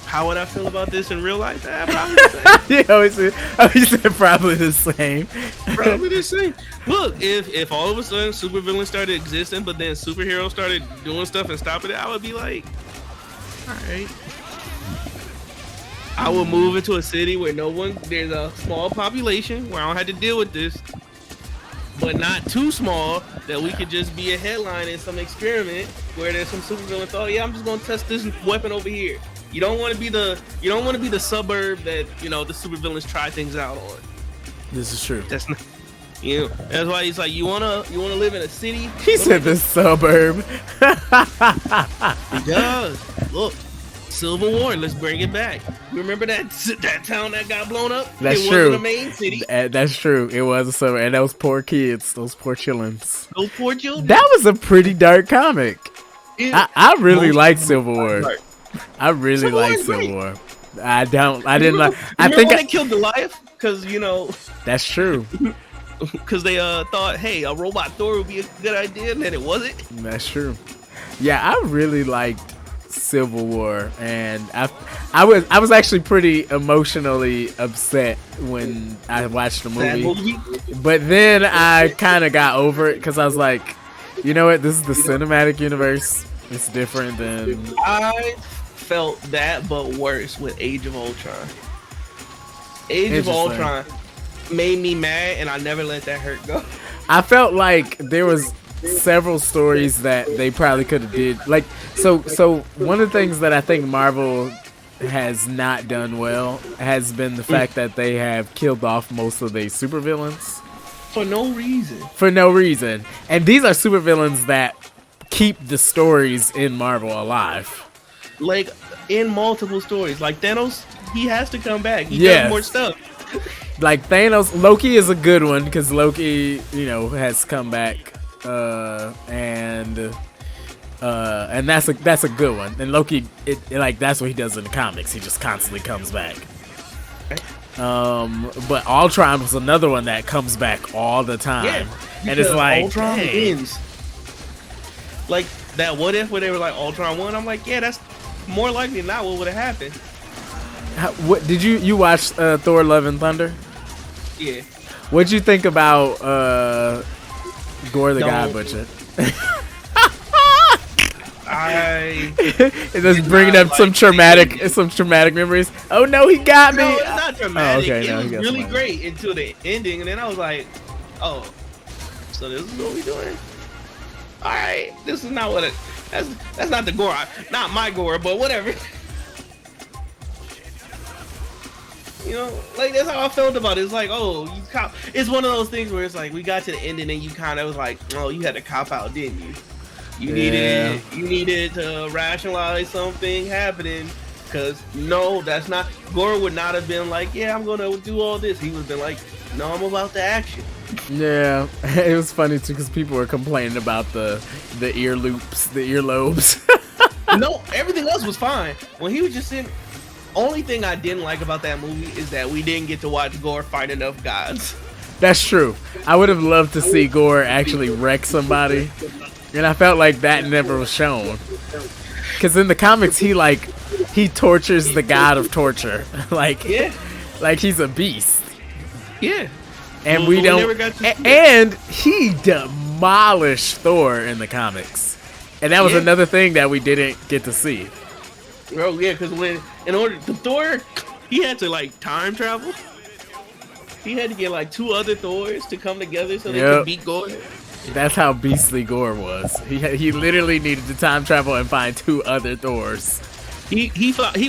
B: how would I feel about this in real life? Probably the same.
A: Yeah, always said probably the same.
B: Probably the same. Look, if all of a sudden supervillains started existing, but then superheroes started doing stuff and stopping it, I would be like, all right. I would move into a city where there's a small population where I don't have to deal with this, but not too small that we could just be a headline in some experiment where there's some supervillain thought, yeah, I'm just gonna test this weapon over here. You don't want to be the suburb that the supervillains try things out on.
A: This is true.
B: That's not, that's why he's like, you wanna live in a city?
A: He said the suburb.
B: He does. Look, Civil War. Let's bring it back. You remember that town that got blown up?
A: That's
B: it
A: true.
B: Wasn't a main city.
A: That's true. It was a summer, and those poor kids, those poor chillins.
B: Those poor children.
A: That was a pretty dark comic. I really liked Civil War.
B: Dark.
A: I really liked Civil War. I didn't like. I
B: think they killed Goliath because
A: that's true.
B: Because they thought, hey, a robot Thor would be a good idea, and then it wasn't.
A: That's true. Yeah, I really liked Civil War, and I was actually pretty emotionally upset when I watched the movie. But then I kind of got over it because I was like, you know what? This is the cinematic universe. It's different than.
B: I felt that, but worse with Age of Ultron. Age of Ultron made me mad, and I never let that hurt go.
A: I felt like there was several stories that they probably could have did. Like, so one of the things that I think Marvel has not done well has been the fact that they have killed off most of their supervillains.
B: For no reason.
A: For no reason. And these are supervillains that keep the stories in Marvel alive.
B: Like, in multiple stories. Like, Thanos, he has to come back. He does more stuff.
A: Like, Thanos, Loki is a good one because Loki, has come back. And that's a good one. And Loki, that's what he does in the comics. He just constantly comes back. But Ultron was another one that comes back all the time. Yeah, and it's like
B: Ultron wins. Like that what if where they were like Ultron won, I'm like, yeah, that's more likely than not what would have happened.
A: What did you watch Thor Love and Thunder?
B: Yeah.
A: What'd you think about Gore the God Butcher? It's just bringing up some traumatic memories. Oh no, he got me.
B: No, it's not dramatic.
A: Oh, okay,
B: it was really great until the ending, and then I was like, oh, so this is what we doing? All right, this is not what it. That's not the Gore. Not my Gore, but whatever. Like that's how I felt about it. It's like, oh, it's one of those things where it's like we got to the ending and you kind of was like, oh, you had to cop out, didn't you? You needed to rationalize something happening, because no, that's not. Gore would not have been like, yeah, I'm gonna do all this. He would have been like, no, I'm about the action.
A: Yeah, it was funny too because people were complaining about the earlobes.
B: No, everything else was fine. When he was just in. Only thing I didn't like about that movie is that we didn't get to watch Gore fight enough gods. That's
A: true. I would have loved to see Gore actually wreck somebody, and I felt like that never was shown. Because in the comics, he tortures the god of torture, like he's a beast.
B: Yeah,
A: and we don't. And he demolished Thor in the comics, and that was another thing that we didn't get to see.
B: Oh yeah, because in order to Thor, he had to time travel. He had to get 2 other Thors to come together so they could beat Gore.
A: That's how beastly Gore was. He literally needed to time travel and find 2 other Thors.
B: He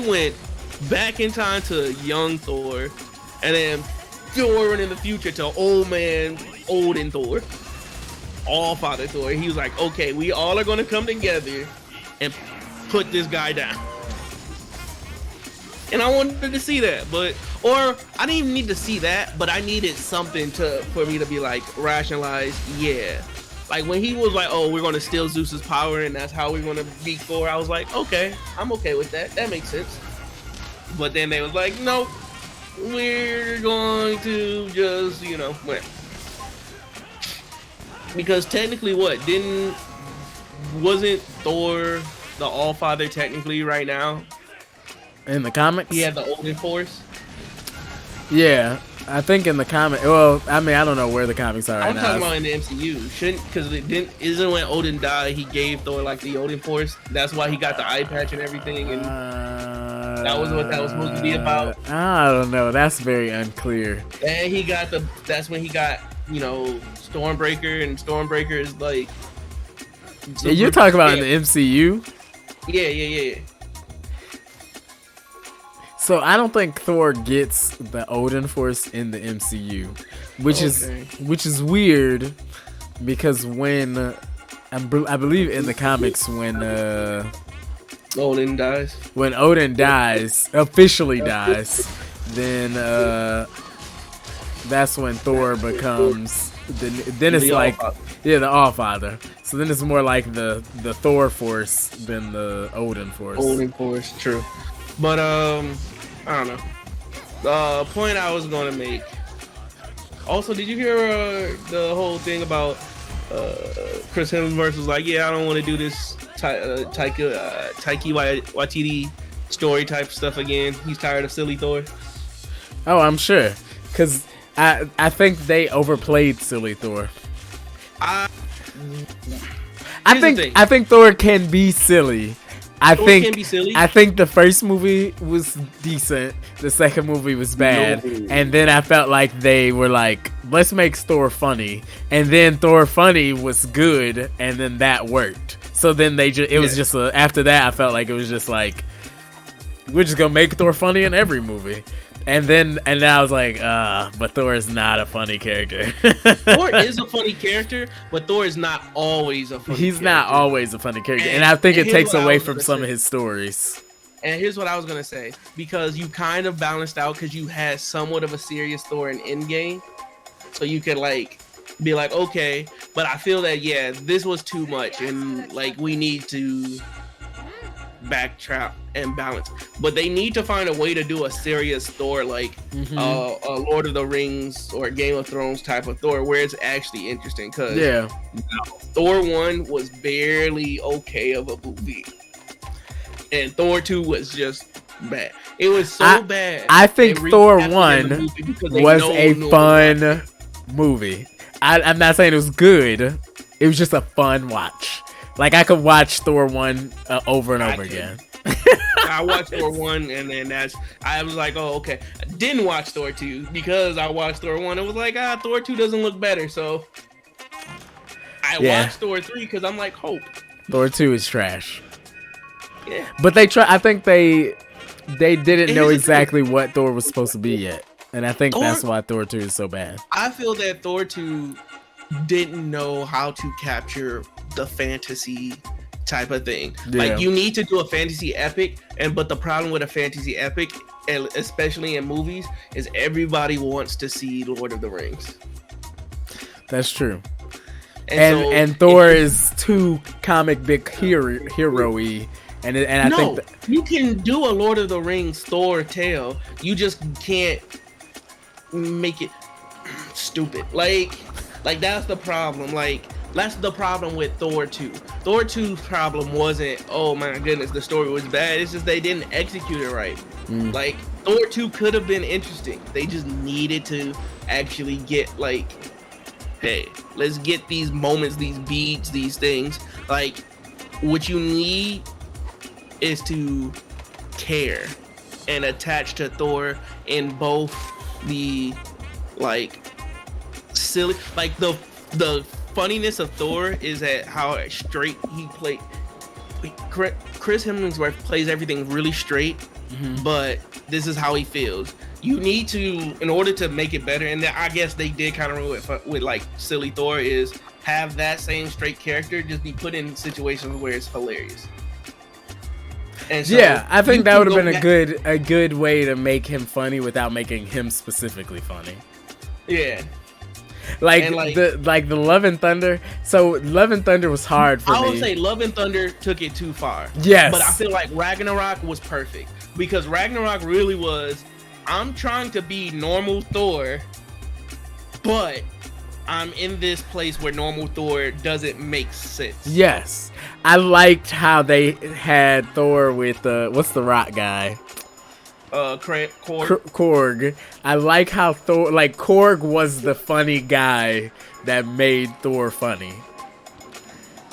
B: went back in time to young Thor, and then Thor went in the future to old man Odin Thor, all father Thor. He was like, okay, we all are gonna come together and put this guy down. And I wanted to see that, or I didn't even need to see that, but I needed something for me to be rationalize, yeah. Like when he was like, oh, we're gonna steal Zeus's power and that's how we're gonna beat Thor, I was like, okay, I'm okay with that. That makes sense. But then they was like, no, we're going to just, win. Because technically wasn't Thor the All-Father technically right now?
A: In the comics?
B: He had the Odin Force?
A: Yeah, I think in the comic. Well, I mean, I don't know where the comics are right now.
B: I'm talking about in the MCU. Because isn't when Odin died, he gave Thor the Odin Force? That's why he got the eye patch and everything, and that was what that was supposed to be about.
A: I don't know. That's very unclear.
B: And that's when he got, Stormbreaker, and Stormbreaker is like.
A: Yeah, you're talking about in the MCU?
B: Yeah.
A: So I don't think Thor gets the Odin Force in the MCU, which is weird, because when I believe in the comics when
B: Odin dies.
A: When Odin dies, officially dies, then that's when Thor becomes. Then it's
B: The
A: like,
B: Allfather.
A: yeah, the Allfather. So then it's more like the Thor force than the Odin force.
B: Odin Force, true. But I don't know. The point I was gonna make. Also, did you hear the whole thing about Chris Hemsworth was like, yeah, I don't want to do this Taika Waititi story type stuff again. He's tired of silly Thor.
A: Oh, I'm sure, because I think they overplayed silly Thor.
B: Here's the thing.
A: I think Thor can be silly.
B: Thor can be silly.
A: I think the first movie was decent. The second movie was bad.
B: No.
A: And then I felt like they were like, let's make Thor funny. And then Thor funny was good. And then that worked. So then it was just after that, I felt like it was just like, we're just going to make Thor funny in every movie. And then I was like, but Thor is not a funny character.
B: Thor is a funny character, but Thor is not always a funny
A: He's
B: character.
A: not always a funny character. And I think it
B: here's
A: takes
B: what I
A: away
B: was
A: from
B: gonna
A: some
B: say.
A: of his stories.
B: And here's what I was going to say. Because you kind of balanced out because you had somewhat of a serious Thor in Endgame. So you could, like, be like, okay. But I feel that, yeah, this was too much. And, like, we need to backtrack and balance. But they need to find a way to do a serious Thor, like a Lord of the Rings or Game of Thrones type of Thor, where it's actually interesting. Because
A: Yeah.
B: Thor 1 was barely okay of a movie. And Thor 2 was just bad. It was so bad.
A: I think
B: they
A: Thor
B: recasted
A: 1
B: the movie because they
A: was
B: know
A: a
B: no one
A: fun
B: watched
A: movie. I'm not saying it was good. It was just a fun watch. Like, I could watch Thor 1 over and over again.
B: I watched Thor 1 and then I was like, oh, okay. I didn't watch Thor 2 because I watched Thor 1. It was like, Thor 2 doesn't look better. So I watched Thor 3 because I'm like, hope.
A: Thor 2 is trash.
B: Yeah.
A: But I think they didn't know
B: Here's the
A: exactly what Thor was supposed to be yet. And I think
B: Thor-
A: that's why Thor 2 is so bad.
B: I feel that Thor 2 didn't know how to capture the fantasy type of thing.
A: Yeah.
B: Like, you need to do a fantasy epic, but the problem with a fantasy epic, and especially in movies, is everybody wants to see Lord of the Rings.
A: That's true.
B: So
A: And Thor is too comic book hero-y. And I think
B: you can do a Lord of the Rings Thor tale. You just can't make it stupid. Like that's the problem. Like, that's the problem with Thor 2. Thor 2's problem wasn't, oh my goodness, the story was bad. It's just they didn't execute it right. Like, Thor 2 could have been interesting. They just needed to actually get, like, hey, let's get these moments, these beats, these things. Like, what you need is to care and attach to Thor in both the, like, silly, like, the funniness of Thor is at how straight he played. Chris Hemsworth plays everything really straight, but this is how he feels. You need to, in order to make it better, and I guess they did kind of ruin it with like silly Thor, is have that same straight character just be put in situations where it's hilarious. And so
A: yeah, I think that would have been
B: back-
A: a good way to make him funny without making him specifically funny.
B: Yeah.
A: Like,
B: And, like-
A: the Love and Thunder. So Love and Thunder was hard for me.
B: I would say Love and Thunder took it too far.
A: Yes.
B: But I feel like Ragnarok was perfect because Ragnarok really was, I'm trying to be normal Thor, but I'm in this place where normal Thor doesn't make sense.
A: Yes, I liked how they had Thor with what's the rock guy? Korg. I like how Thor, like, Korg was the funny guy that made Thor funny.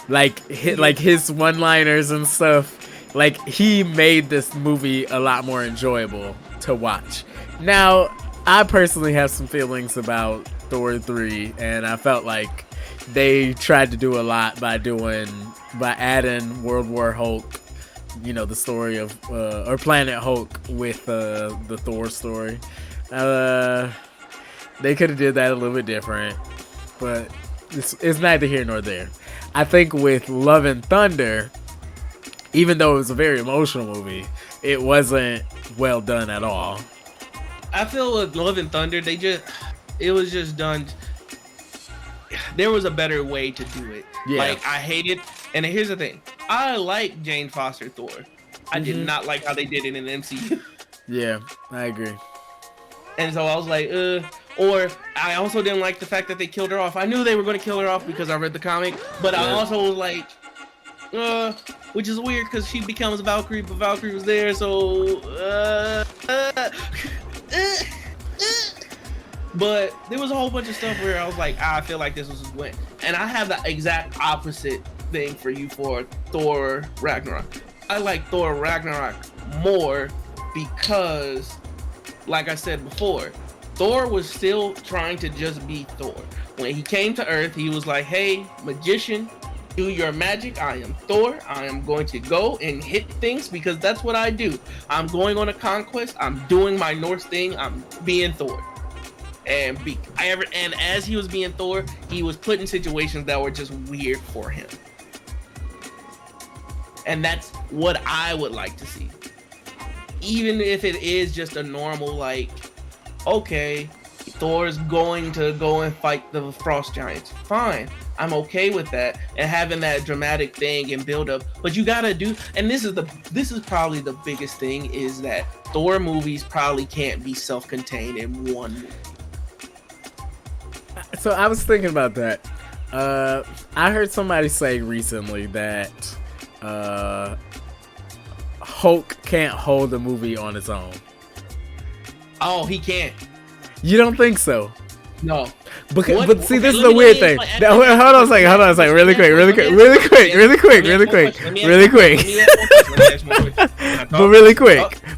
A: Like his one-liners and stuff. Like, he made this movie a lot more enjoyable to watch. Now, I personally have some feelings about Thor 3, and I felt like they tried to do a lot by adding World War Hulk, you know, the story of or Planet Hulk with the Thor story. They could have did that a little bit different, but it's neither here nor there. I think with Love and Thunder, even though it was a very emotional movie, it wasn't well done at all.
B: I feel with Love and Thunder, it was just done. There was a better way to do it.
A: Yeah.
B: Like, I hate it. And here's the thing. I like Jane Foster Thor. I did not like how they did it in the MCU.
A: Yeah, I agree.
B: And so I was like, or I also didn't like the fact that they killed her off. I knew they were going to kill her off because I read the comic, but I also was like, which is weird because she becomes Valkyrie, but Valkyrie was there, so but there was a whole bunch of stuff where I was like, I feel like this was just went. And I have the exact opposite thing for you for Thor Ragnarok. I like Thor Ragnarok more because, like I said before, Thor was still trying to just be Thor. When he came to Earth, he was like, hey, magician, do your magic. I am Thor. I am going to go and hit things because that's what I do. I'm going on a conquest. I'm doing my Norse thing. I'm being Thor. And as he was being Thor, he was put in situations that were just weird for him. And that's what I would like to see. Even if it is just a normal, like, okay, Thor's going to go and fight the frost giants. Fine. I'm okay with that. And having that dramatic thing and build up. But you gotta do, and this is probably the biggest thing, is that Thor movies probably can't be self-contained in one movie.
A: So I was thinking about that. I heard somebody say recently that Hulk can't hold a movie on its own.
B: Oh, he can't.
A: You don't think so?
B: No.
A: But see, this is a weird thing. Hold on a second. Really quick.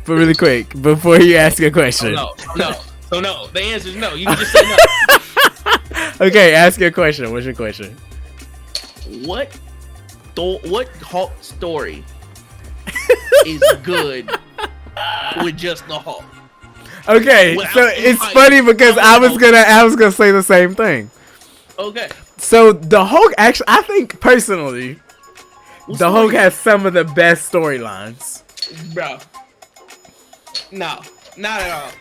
A: But really quick, before you ask a question.
B: No. The answer is no. You can just say no.
A: Okay, ask your question. What's your question?
B: What Hulk story is good with just the Hulk?
A: Okay, so it's funny because I was gonna say the same thing.
B: Okay.
A: So the Hulk, actually, I think personally, the Hulk has some of the best storylines.
B: Bro, no, not at all.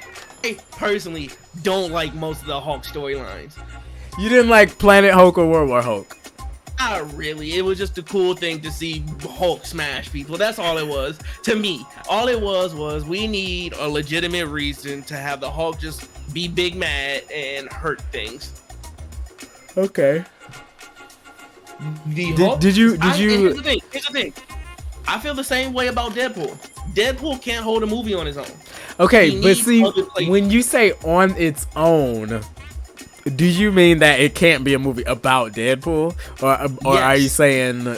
B: I personally don't like most of the Hulk storylines.
A: You didn't like Planet Hulk or World War Hulk?
B: Not really. It was just a cool thing to see Hulk smash people. That's all it was to me. All it was we need a legitimate reason to have the Hulk just be big mad and hurt things.
A: Okay.
B: Here's the thing. I feel the same way about Deadpool. Deadpool can't hold a movie on his own.
A: Okay, but see, when you say on its own, do you mean that it can't be a movie about Deadpool, or yes. Are you saying?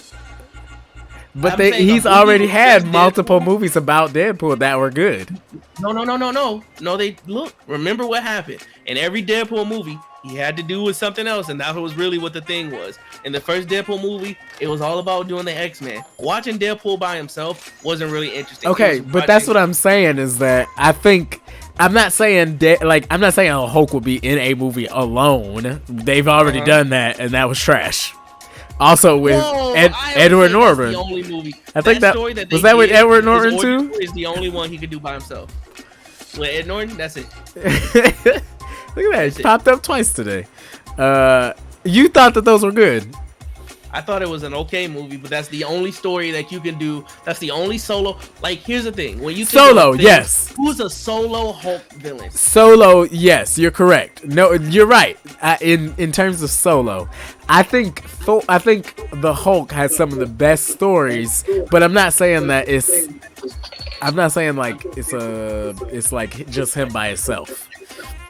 A: But he's already had multiple movies about Deadpool that were good.
B: No. Remember what happened in every Deadpool movie? He had to do with something else, and that was really what the thing was. In the first Deadpool movie, it was all about doing the X-Men. Watching Deadpool by himself wasn't really interesting.
A: Okay, but that's what I'm saying is that I think. I'm not saying Hulk will be in a movie alone. They've already done that, and that was trash. Also with Edward Norton.
B: The only movie.
A: I think that was that with Edward Norton too.
B: Is the only one he could do by himself. With Ed Norton, that's it.
A: Look at that! It popped up twice today. You thought that those were good.
B: I thought it was an okay movie, but that's the only story that you can do. That's the only solo. Like, here's the thing: when you think
A: Solo, yes.
B: Who's a solo Hulk villain?
A: Solo, yes, you're correct. No, you're right. In terms of Solo, I think the Hulk has some of the best stories, but I'm not saying that it's. I'm not saying like it's like just him by himself.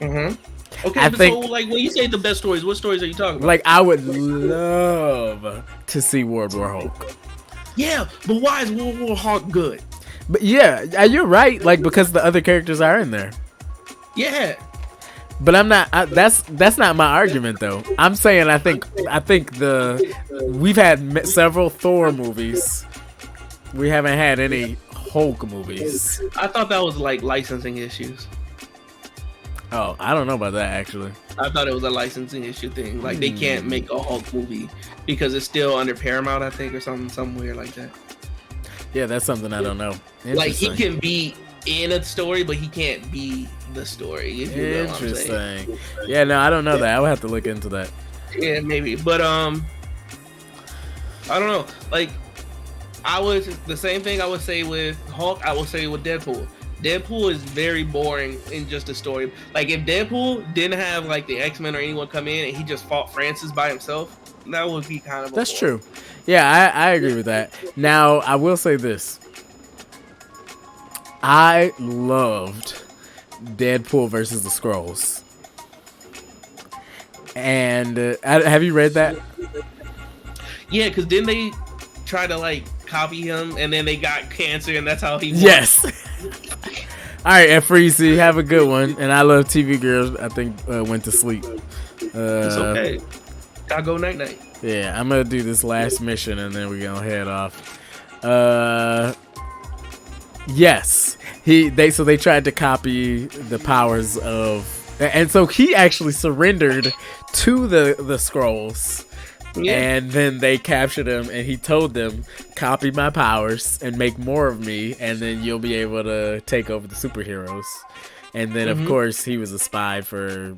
B: Mm-hmm. Okay, so like when you say the best stories, what stories are you talking about?
A: Like, I would love to see World War Hulk.
B: Yeah, but why is World War Hulk good?
A: But yeah, you're right. Like, because the other characters are in there.
B: Yeah.
A: But I'm not. That's not my argument though. I'm saying I think we've had several Thor movies. We haven't had any Hulk movies.
B: I thought that was like licensing issues.
A: Oh, I don't know about that actually.
B: I thought it was a licensing issue thing. Like they can't make a Hulk movie because it's still under Paramount, I think, or something weird like that.
A: Yeah, that's something I don't know.
B: Like he
A: Interesting.
B: can be in a story, but he can't be the story. If you know what I'm saying.
A: Interesting. Yeah, no, I don't know that. I would have to look into that.
B: Yeah, maybe. But I don't know. Like I was the same thing I would say with Hulk. I will say with Deadpool. Deadpool is very boring in just a story. Like if Deadpool didn't have like the X-Men or anyone come in and he just fought Francis by himself, that would be kind of
A: That's true. Yeah, I agree with that. Now, I will say this. I loved Deadpool versus the Skrulls. And have you read that?
B: Yeah, because didn't they try to like copy him and then they got cancer and that's how he won?
A: Yes. All right, Freezy, have a good one. And I love TV Girls. I think went to sleep.
B: It's okay. Gotta go night night.
A: Yeah, I'm gonna do this last mission and then we're gonna head off. Yes, so they tried to copy the powers of, and so he actually surrendered to the Skrulls. Yeah. And then they captured him, and he told them, "Copy my powers and make more of me, and then you'll be able to take over the superheroes." And then, of course, he was a spy for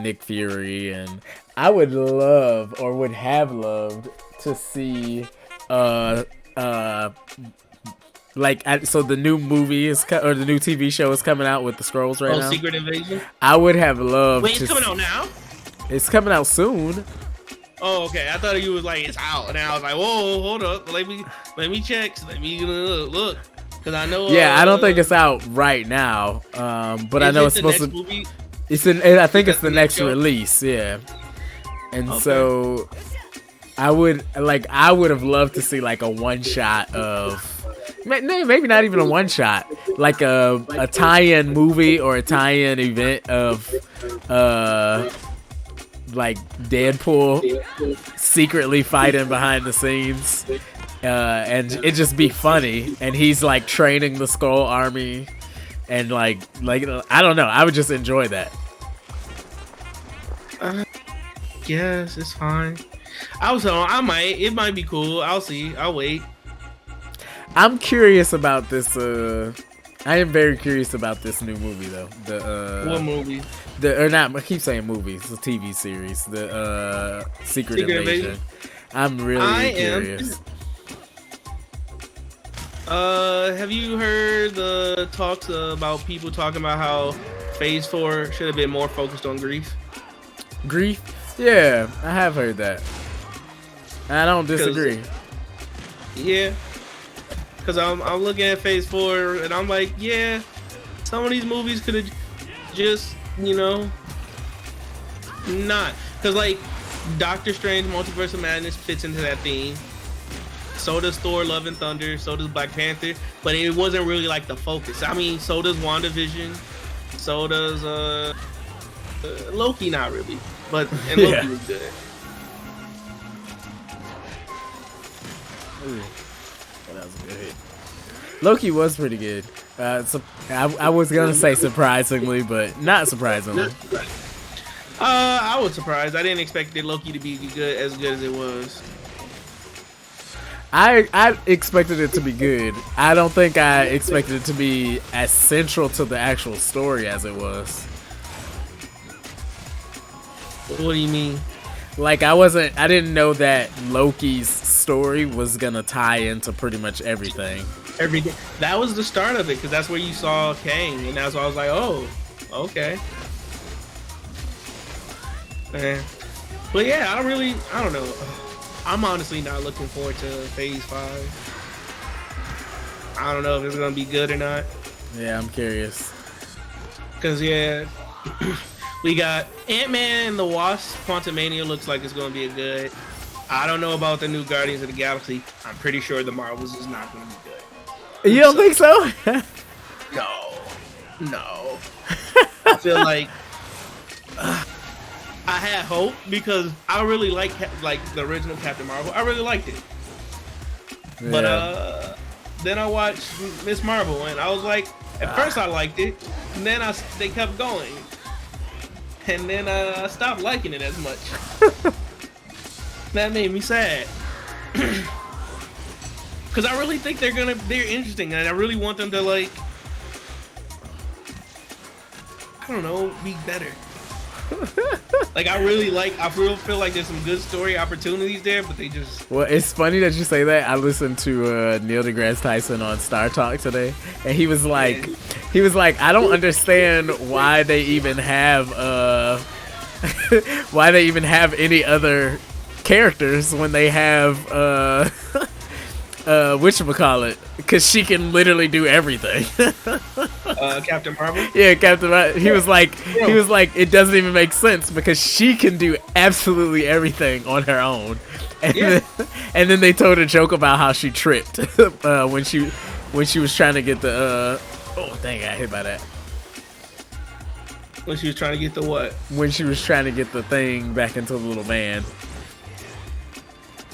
A: Nick Fury, and I would love, or would have loved, to see so the new movie or the new TV show is coming out with the Skrulls right now.
B: Secret Invasion.
A: I would have loved.
B: Wait, it's coming out now?
A: It's coming out soon.
B: Oh, okay. I thought you was like it's out, and I was like, whoa, hold up, let me check, let me look, because I know.
A: Yeah, I don't think it's out right now. But I know it's supposed to.
B: Movie?
A: I think it's the next release. Yeah, and so I would have loved to see like a one shot of. Maybe not even a one shot, like a tie-in movie or a tie-in event of like Deadpool secretly fighting behind the scenes, and it just be funny, and he's like training the Skrull army, and like I don't know, I would just enjoy that.
B: Yes, it's fine. It might be cool. I'll see. I'll wait.
A: I'm curious about this. I am very curious about this new movie though.
B: What movie?
A: I keep saying movies. It's a TV series. The Secret Invasion. I'm really curious.
B: Have you heard the talks about people talking about how Phase 4 should have been more focused on grief?
A: Grief? Yeah, I have heard that. I don't disagree.
B: Yeah. Because I'm looking at Phase 4 and I'm like, yeah, some of these movies could have just, not. Because, like, Doctor Strange Multiverse of Madness fits into that theme. So does Thor Love and Thunder. So does Black Panther. But it wasn't really, like, the focus. I mean, so does WandaVision. So does Loki, not really. But Loki was good.
A: Ooh. That was good. Loki was pretty good. So I was gonna say surprisingly, but not surprisingly.
B: I was surprised. I didn't expect Loki to be as good as it was.
A: I expected it to be good. I don't think I expected it to be as central to the actual story as it was.
B: What do you mean?
A: Like I didn't know that Loki's story was gonna tie into pretty much everything.
B: That was the start of it, because that's where you saw Kang, and that's why I was like, oh, okay. But yeah, I don't know. I'm honestly not looking forward to Phase 5. I don't know if it's gonna be good or not.
A: Yeah, I'm curious.
B: Cause we got Ant-Man and the Wasp. Quantumania looks like it's gonna be a good. I don't know about the new Guardians of the Galaxy. I'm pretty sure the Marvels is not gonna be good.
A: You don't think so?
B: No. I feel like I had hope because I really like the original Captain Marvel. I really liked it. Yeah. But then I watched Miss Marvel and I was like, at first I liked it, and then they kept going, and then I stopped liking it as much. That made me sad. because I really think they're interesting, and I really want them to like, I don't know, be better. Like I feel like there's some good story opportunities there, but they just.
A: Well, it's funny that you say that. I listened to Neil deGrasse Tyson on Star Talk today, and he was like, I don't understand why they even have any other characters when they have whatchamacallit, because she can literally do everything.
B: Captain Marvel.
A: Yeah, Captain Marvel. He was like, it doesn't even make sense because she can do absolutely everything on her own. And, then they told a joke about how she tripped when she was trying to get the oh dang, I got hit by that.
B: When she was trying to get the what?
A: When she was trying to get the thing back into the little man.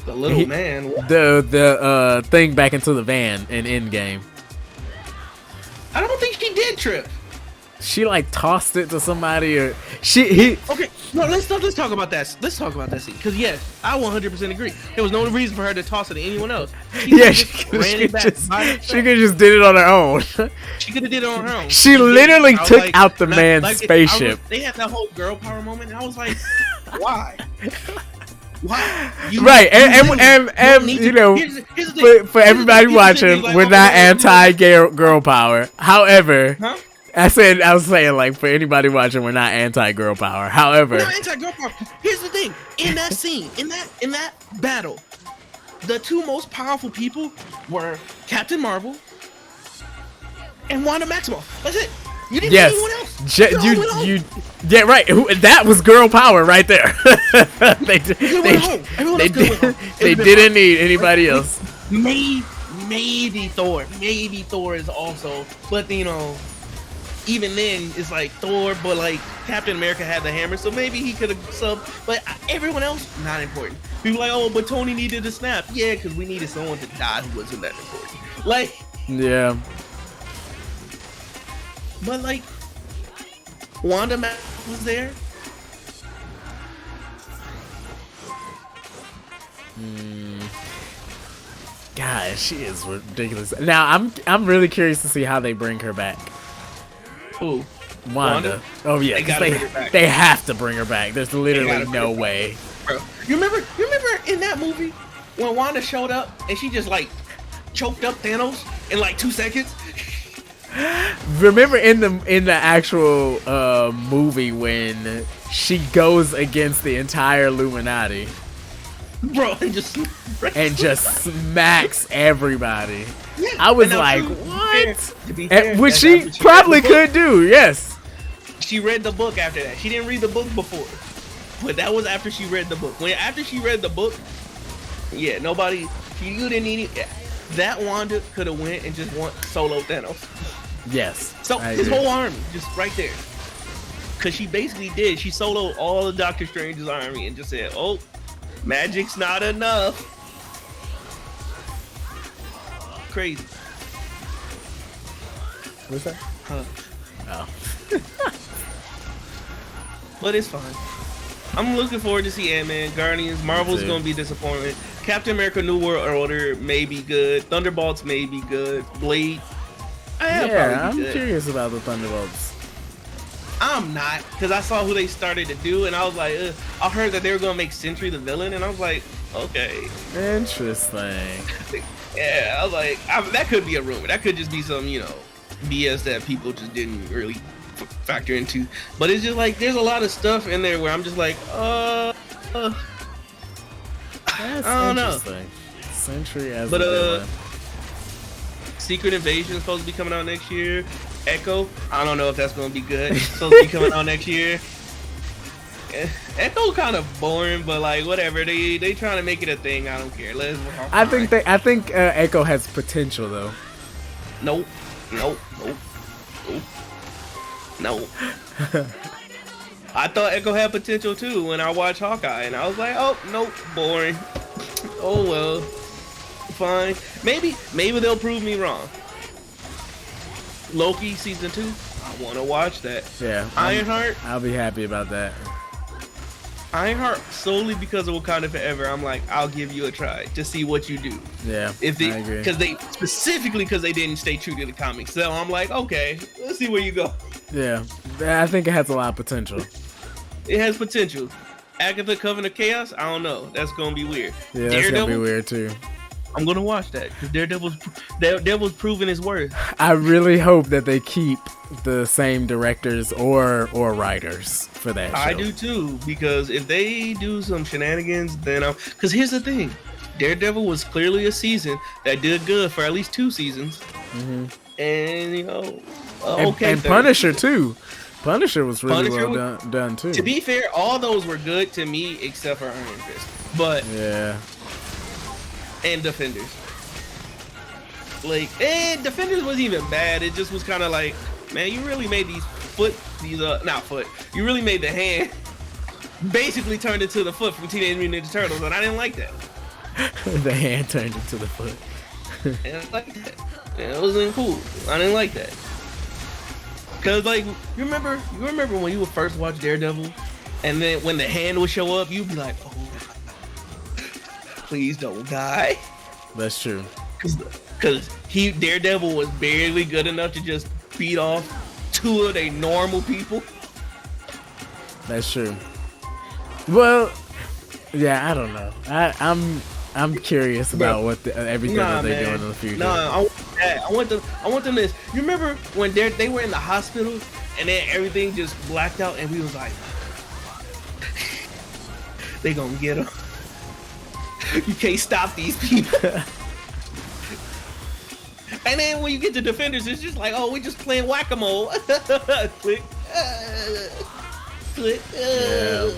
B: The little man. What?
A: The thing back into the van in Endgame.
B: I don't think she did trip.
A: She like tossed it to somebody, or he.
B: Okay, no, let's talk about that. Let's talk about that scene, because yes, I 100% agree. There was no reason for her to toss it to anyone else. She could
A: just did it on her own.
B: She could have did it on her own.
A: She literally took out the man's spaceship.
B: They had that whole girl power moment, and I was like, why? Why?
A: Right, and you know, for everybody watching, we're not anti-girl power. However, I was saying, like, for anybody watching, we're not anti-girl power. However,
B: we're not anti-girl power. Here's the thing: in that scene, in that battle, the two most powerful people were Captain Marvel and Wanda Maximoff. That's it. You didn't see anyone else.
A: Yeah, right. That was girl power right there. They didn't need anybody else.
B: Maybe Thor. Maybe Thor is also, but you know, even then it's like Thor, but like Captain America had the hammer, so maybe he could have subbed. But everyone else, not important. People like, oh, but Tony needed to snap. Yeah, because we needed someone to die who wasn't that important. Like,
A: yeah.
B: But like, Wanda was there.
A: God, she is ridiculous. Now I'm really curious to see how they bring her back.
B: Who?
A: Wanda. Oh yeah, they have to bring her back. There's literally no way.
B: Bro, you remember in that movie when Wanda showed up and she just like choked up Thanos in like 2 seconds?
A: Remember in the actual movie when she goes against the entire Illuminati,
B: bro, and just
A: smacks everybody.
B: Yeah,
A: I was like, what?
B: Fair,
A: which she probably could do. Yes.
B: She read the book after that. She didn't read the book before, but that was after she read the book. After she read the book, yeah, you didn't need it. That Wanda could have went and just solo Thanos.
A: Yes.
B: So his whole army, just right there. Because she basically did. She soloed all of Doctor Strange's army and just said, oh, magic's not enough. Crazy.
A: What's that?
B: Huh.
A: Oh.
B: But it's fine. I'm looking forward to see Ant-Man. Guardians. Marvel's going to be disappointment. Captain America New World Order may be good. Thunderbolts may be good. Blade.
A: I'm curious about the Thunderbolts.
B: I'm not, because I saw who they started to do, and I was like, ugh. I heard that they were going to make Sentry the villain, and I was like, okay.
A: Interesting.
B: Yeah, I was like, that could be a rumor. That could just be some, BS that people just didn't really factor into. But it's just like, there's a lot of stuff in there where I'm just like,
A: That's
B: I don't know.
A: Sentry as a villain.
B: Secret Invasion is supposed to be coming out next year. Echo, I don't know if that's going to be good. It's supposed to be coming out next year. Echo kind of boring, but like whatever. They trying to make it a thing. I don't care.
A: I think Echo has potential though.
B: Nope. I thought Echo had potential too when I watched Hawkeye, and I was like, oh nope, boring. Oh well. Fine. Maybe they'll prove me wrong. Loki season 2. I want to watch that.
A: Yeah.
B: Ironheart.
A: I'll be happy about that.
B: Ironheart solely because of Wakanda Forever. I'm like, I'll give you a try to see what you do.
A: Yeah,
B: If they,
A: I agree.
B: because they specifically because they didn't stay true to the comics. So I'm like, okay, let's see where you go.
A: Yeah, I think it has a lot of potential.
B: It has potential. Agatha Coven of Chaos, I don't know. That's gonna be weird.
A: Yeah, that's gonna be weird too.
B: I'm gonna watch that because Daredevil's proving his worth.
A: I really hope that they keep the same directors or writers for that show.
B: I do too, because if they do some shenanigans, then because here's the thing, Daredevil was clearly a season that did good for at least 2 seasons, and you know, okay.
A: And Punisher too. Punisher was really
B: Punisher
A: well done too.
B: To be fair, all those were good to me except for Iron Fist, but
A: yeah.
B: And Defenders. Like, and Defenders wasn't even bad. It just was kind of like, man, you really made you really made the hand basically turned into the foot from Teenage Mutant Ninja Turtles, and I didn't like that.
A: The hand turned into the foot.
B: And I didn't like that. And it wasn't cool. I didn't like that. Cause like, you remember when you would first watch Daredevil, and then when the hand would show up, you'd be like, oh, please don't die.
A: That's true.
B: Cause Daredevil was barely good enough to just beat off 2 of they normal people.
A: That's true. Well, yeah, I don't know. I'm curious about what everything that they're doing in the future.
B: I want them to. You remember when they were in the hospital and then everything just blacked out and we was like, they gonna get them. You can't stop these people. And then when you get to Defenders, it's just like, oh, we're just playing whack-a-mole. Click, click.
A: Yeah.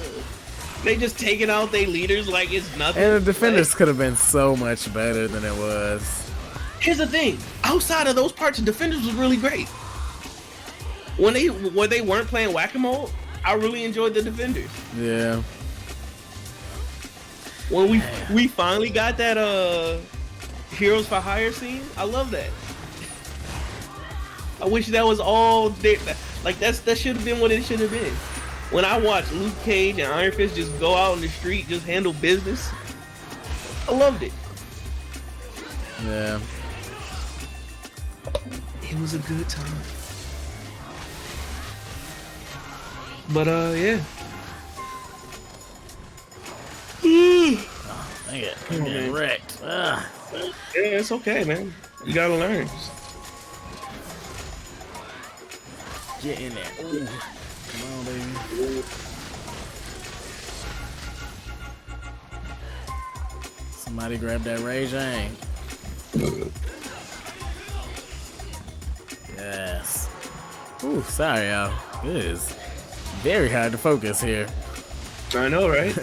B: They just taking out their leaders like it's nothing.
A: And the Defenders could have been so much better than it was.
B: Here's the thing: outside of those parts, Defenders was really great. When they weren't playing whack-a-mole, I really enjoyed the Defenders.
A: Yeah.
B: When we finally got that Heroes for Hire scene, I love that. I wish that was all there. Like that should have been what it should have been. When I watched Luke Cage and Iron Fist just go out in the street, just handle business, I loved it.
A: Yeah.
B: It was a good time. But yeah.
A: Dang it. I'm getting wrecked. Ugh.
B: Yeah, it's okay, man. You gotta learn.
A: Get in there. Ooh. Come on, baby. Somebody grab that Ray Jane. Yes. Ooh, sorry, y'all. It is very hard to focus here.
B: I know, right?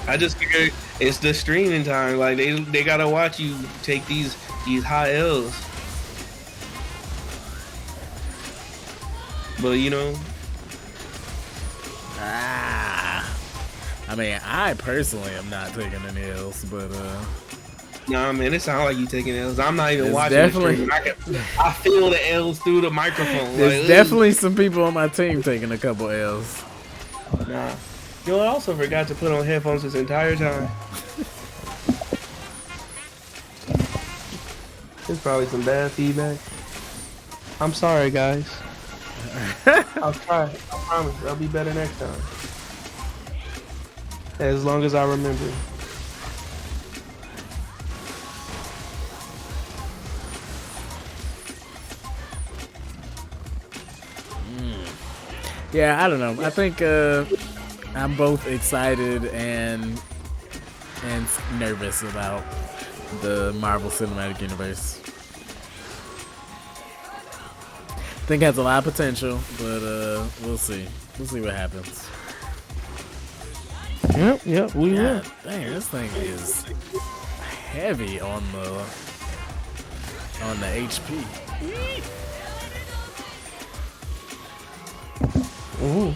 B: I just figured it's the streaming time. Like they gotta watch you take these high L's. But you know,
A: I mean, I personally am not taking any L's, but
B: nah, man, it sounds like you taking L's. I'm not even
A: it's
B: watching.
A: definitely.
B: I feel the L's through the microphone.
A: There's
B: like,
A: definitely some people on my team taking a couple L's.
B: Nah. You know, I also forgot to put on headphones this entire time. There's probably some bad feedback. I'm sorry, guys. I'll try. I promise. I'll be better next time. As long as I remember.
A: Yeah, I don't know. I think I'm both excited and nervous about the Marvel Cinematic Universe. I think it has a lot of potential, but we'll see. We'll see what happens.
B: Yep, we will.
A: Dang, this thing is heavy on the HP.
B: Ooh.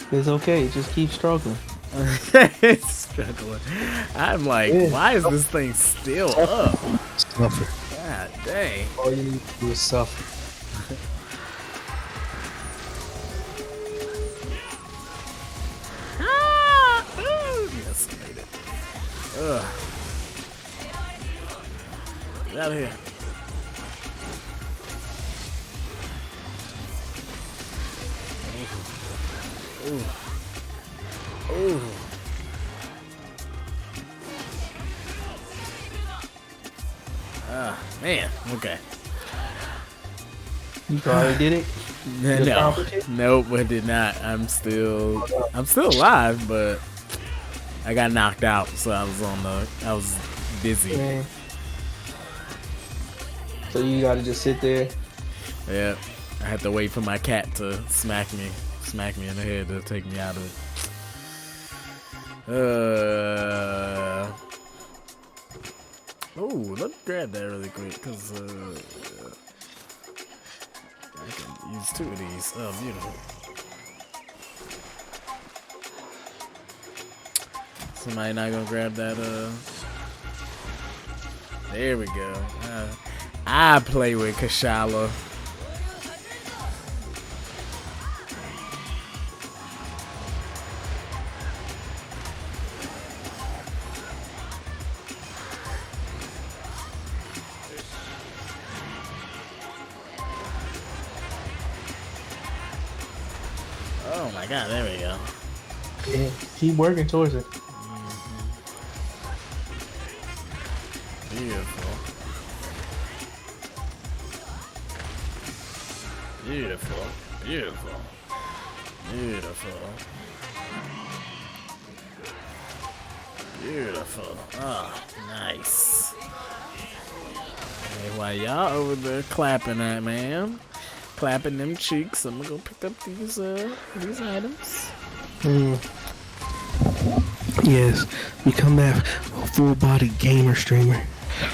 B: It's okay. Just keep struggling.
A: It's struggling. I'm like, why is this thing still up?
C: Suffer.
A: God dang.
C: All you need to do is suffer.
A: Ugh. Get out of here. Ooh. Ooh. Ah, man. Okay.
C: You already did it?
A: No,
C: accomplish it?
A: nope, I did not. I'm still alive, but I got knocked out, so I was busy.
C: Man. So you gotta just sit there.
A: Yeah, I had to wait for my cat to smack me in the head to take me out of it. Oh, let's grab that really quick, cause I can use 2 of these. Oh, beautiful. Somebody not gonna grab that, there we go. I play with Kashala. Oh my god, there we go.
C: Yeah, keep working towards it.
A: Beautiful. Beautiful. Beautiful. Beautiful. Beautiful. Oh, nice. Hey, while y'all over there clapping that, man. Clapping them cheeks, I'm gonna go pick up these items.
D: Yes, become that full-body gamer streamer.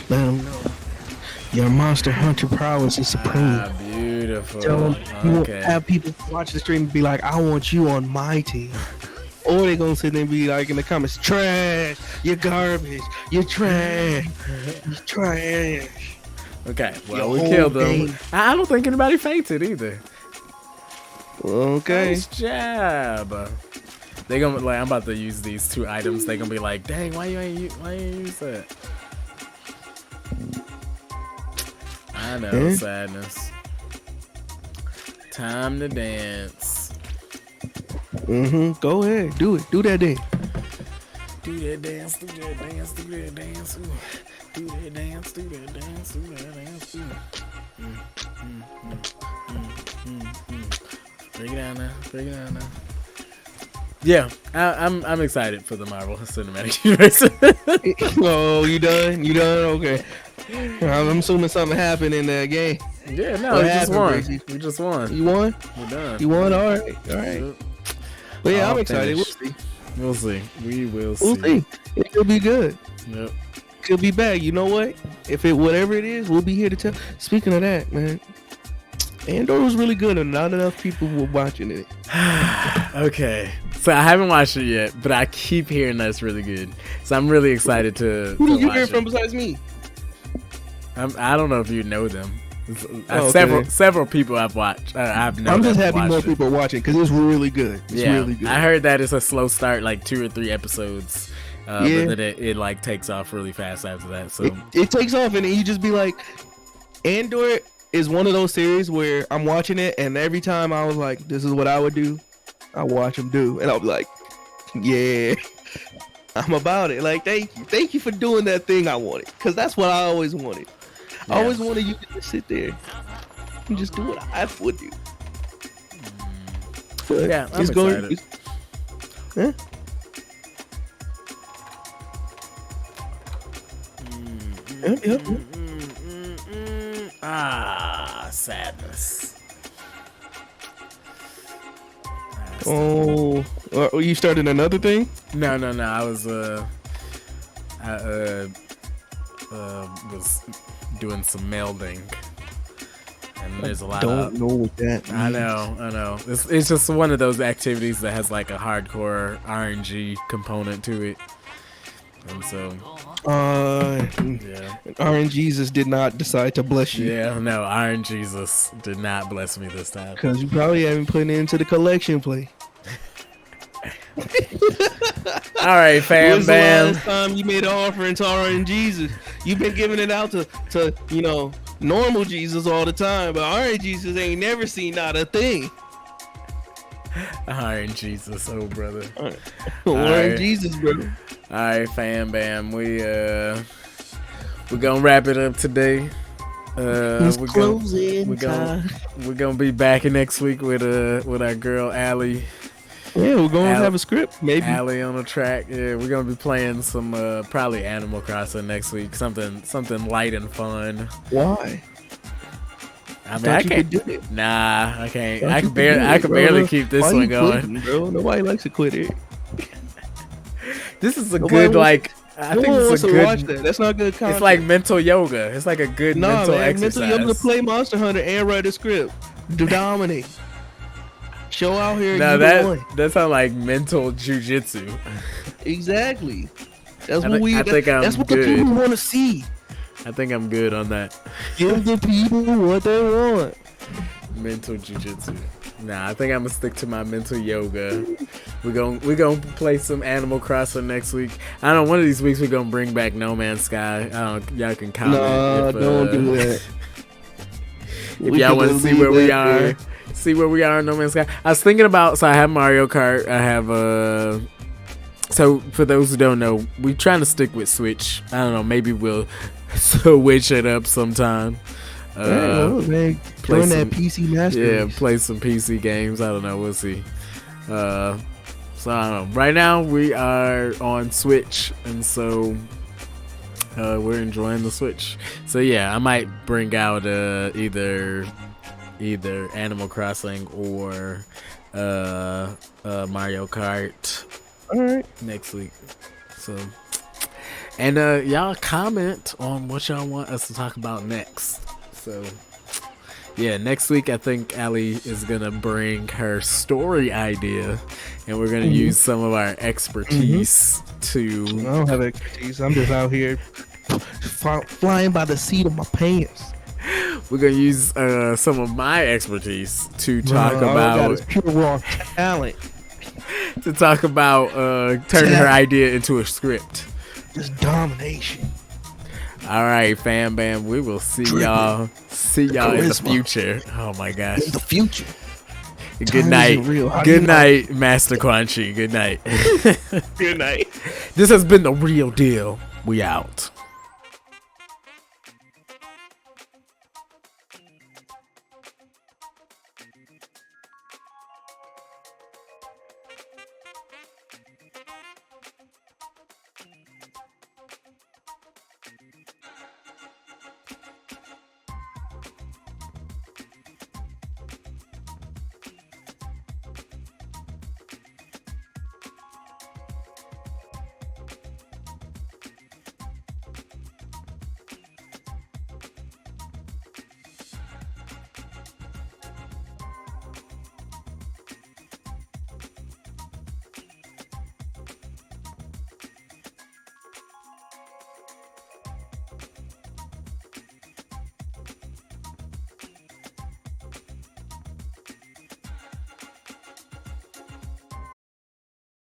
D: Let them know your Monster Hunter prowess is supreme.
A: Ah, beautiful.
D: Tell them you won't
A: Okay.
D: have people watch the stream and be like, "I want you on my team," or they gonna sit there and be like in the comments, "Trash, you're garbage, you're trash, you're trash."
A: Okay, well,
D: Your
A: we
D: whole
A: killed them.
D: game.
A: I don't think anybody fainted either.
D: Okay.
A: Nice job. They gonna like. I'm about to use these 2 items. They gonna be like, "Dang, why you ain't use that?" I know,
D: Eh?
A: sadness. Time to dance.
D: Go ahead, do it. Do that thing.
A: Do that dance. Do that dance. Do that dance. Ooh. Do that dance. Do that dance. Do that dance. Ooh. Break it down now. Break it down now. Yeah, I'm excited for the Marvel Cinematic Universe.
D: Oh, you done? You done? Okay. I'm assuming something happened in that game.
A: Yeah, no,
D: What
A: we just
D: happened,
A: won.
D: Gracie?
A: We just won.
D: You won?
A: We're done.
D: You won? All right. All right.
A: Yep.
D: But yeah,
A: All
D: I'm excited. We'll
A: finished.
D: see.
A: We'll see. We will
D: We'll
A: see.
D: see. It could be good.
A: Yep.
D: Could be bad. You know what? If it whatever it is, we'll be here to tell. Speaking of that, man, Andor was really good, and not enough people were watching it.
A: Okay. So I haven't watched it yet, but I keep hearing that it's really good. So I'm really excited to
D: Who did you
A: watch
D: hear
A: it.
D: from besides me?
A: I don't know if you know them.
D: Oh,
A: Several people I've watched. I've known.
D: I'm just
A: have
D: happy more
A: watched it.
D: people are watching because it's really good. It's
A: Yeah,
D: really good.
A: I heard that it's a slow start, like 2 or 3 episodes.
D: Yeah.
A: But then it like takes off really fast after that. So
D: it takes off, and then you just be like, Andor is one of those series where I'm watching it, and every time I was like, this is what I would do, I watch them do, and I'll be like, yeah, I'm about it. Like, thank you for doing that thing I wanted, because that's what I always wanted. I always wanted you to just sit there and just do what I would do. But
A: Yeah, I'm
D: it's going-
A: excited.
D: Huh? Yep.
A: Ah, sadness.
D: Oh, you started another thing?
A: No. I was was doing some melding, and there's a lot
D: Don't
A: of.
D: know what that
A: I
D: means.
A: know. It's just one of those activities that has like a hardcore RNG component to it, and so yeah.
D: RNGesus did not decide to bless you.
A: Yeah, no, RNGesus did not bless me this time.
D: Because you probably haven't put it into the collection play.
A: All right, fam,
D: When's the
A: bam.
D: last time you made an offering to R.N. Jesus? You've been giving it out to normal Jesus all the time, but R.N. Jesus ain't never seen not a thing.
A: Iron Jesus, oh brother.
D: R.N.
A: right.
D: Jesus, bro.
A: All right, fam, bam. We're gonna wrap it up today.
D: It's closing
A: we're
D: time.
A: gonna be back next week with our girl Allie.
D: Yeah, we're gonna have a script, maybe.
A: Allie on the track. Yeah, we're gonna be playing some probably Animal Crossing next week. Something light and fun.
D: Why?
A: I mean,
D: Thought
A: I
D: you
A: can't.
D: could do it.
A: Nah, I can't.
D: Thought
A: I
D: you
A: can
D: could
A: barely.
D: do
A: I
D: it,
A: can
D: bro.
A: barely keep this
D: Why
A: one
D: you
A: going.
D: quitting, bro? Nobody likes to quit it.
A: This is a
D: Nobody
A: good
D: wants-
A: like. I
D: No
A: think
D: one
A: it's
D: wants
A: a
D: to watch
A: good.
D: that. That's not good content.
A: It's like mental yoga. It's like a good
D: nah,
A: mental
D: man.
A: exercise.
D: Mental yoga to play Monster Hunter and write a script. To dominate. Show out here.
A: No,
D: you the one.
A: that sounds like mental jujitsu.
D: Exactly. That's
A: I
D: what
A: think I'm
D: That's what
A: good.
D: the people want to see.
A: I think I'm good on that.
D: Give the people what they want.
A: Mental jujitsu. Nah, I think I'm gonna stick to my mental yoga. We're gonna play some Animal Crossing next week. I don't know, one of these weeks we're gonna bring back No Man's Sky. I don't. Y'all can comment.
D: Nah,
A: if,
D: don't do that.
A: If y'all want to see where we are, see where we are in No Man's Sky. I was thinking about. So I have Mario Kart. I have So for those who don't know, we're trying to stick with Switch. I don't know. Maybe we'll switch it up sometime.
D: Man,
A: play
D: join
A: some-
D: that PC master.
A: Yeah, play some PC games. I don't know. We'll see. So I don't know. Right now we are on Switch, and so we're enjoying the Switch. So yeah, I might bring out either Animal Crossing or Mario Kart
D: All right.
A: next week. So, and y'all comment on what y'all want us to talk about next. So, yeah, next week I think Allie is gonna bring her story idea, and we're gonna use some of our expertise
D: I
A: to.
D: don't have expertise. I'm just out here flying by the seat of my pants.
A: We're gonna use some of my expertise to talk
D: All I got
A: about
D: is pure raw talent.
A: turning her idea into a script.
D: Just domination.
A: All right, fam, bam. We will see
D: Dripping.
A: y'all. See y'all in the
D: Charisma.
A: future. Oh my gosh.
D: In the future.
A: Good
D: Time
A: night.
D: isn't real. How do
A: Good
D: you know?
A: night, Master Quan Chi. Good night.
D: Good night.
A: This has been The Real Deal. We out.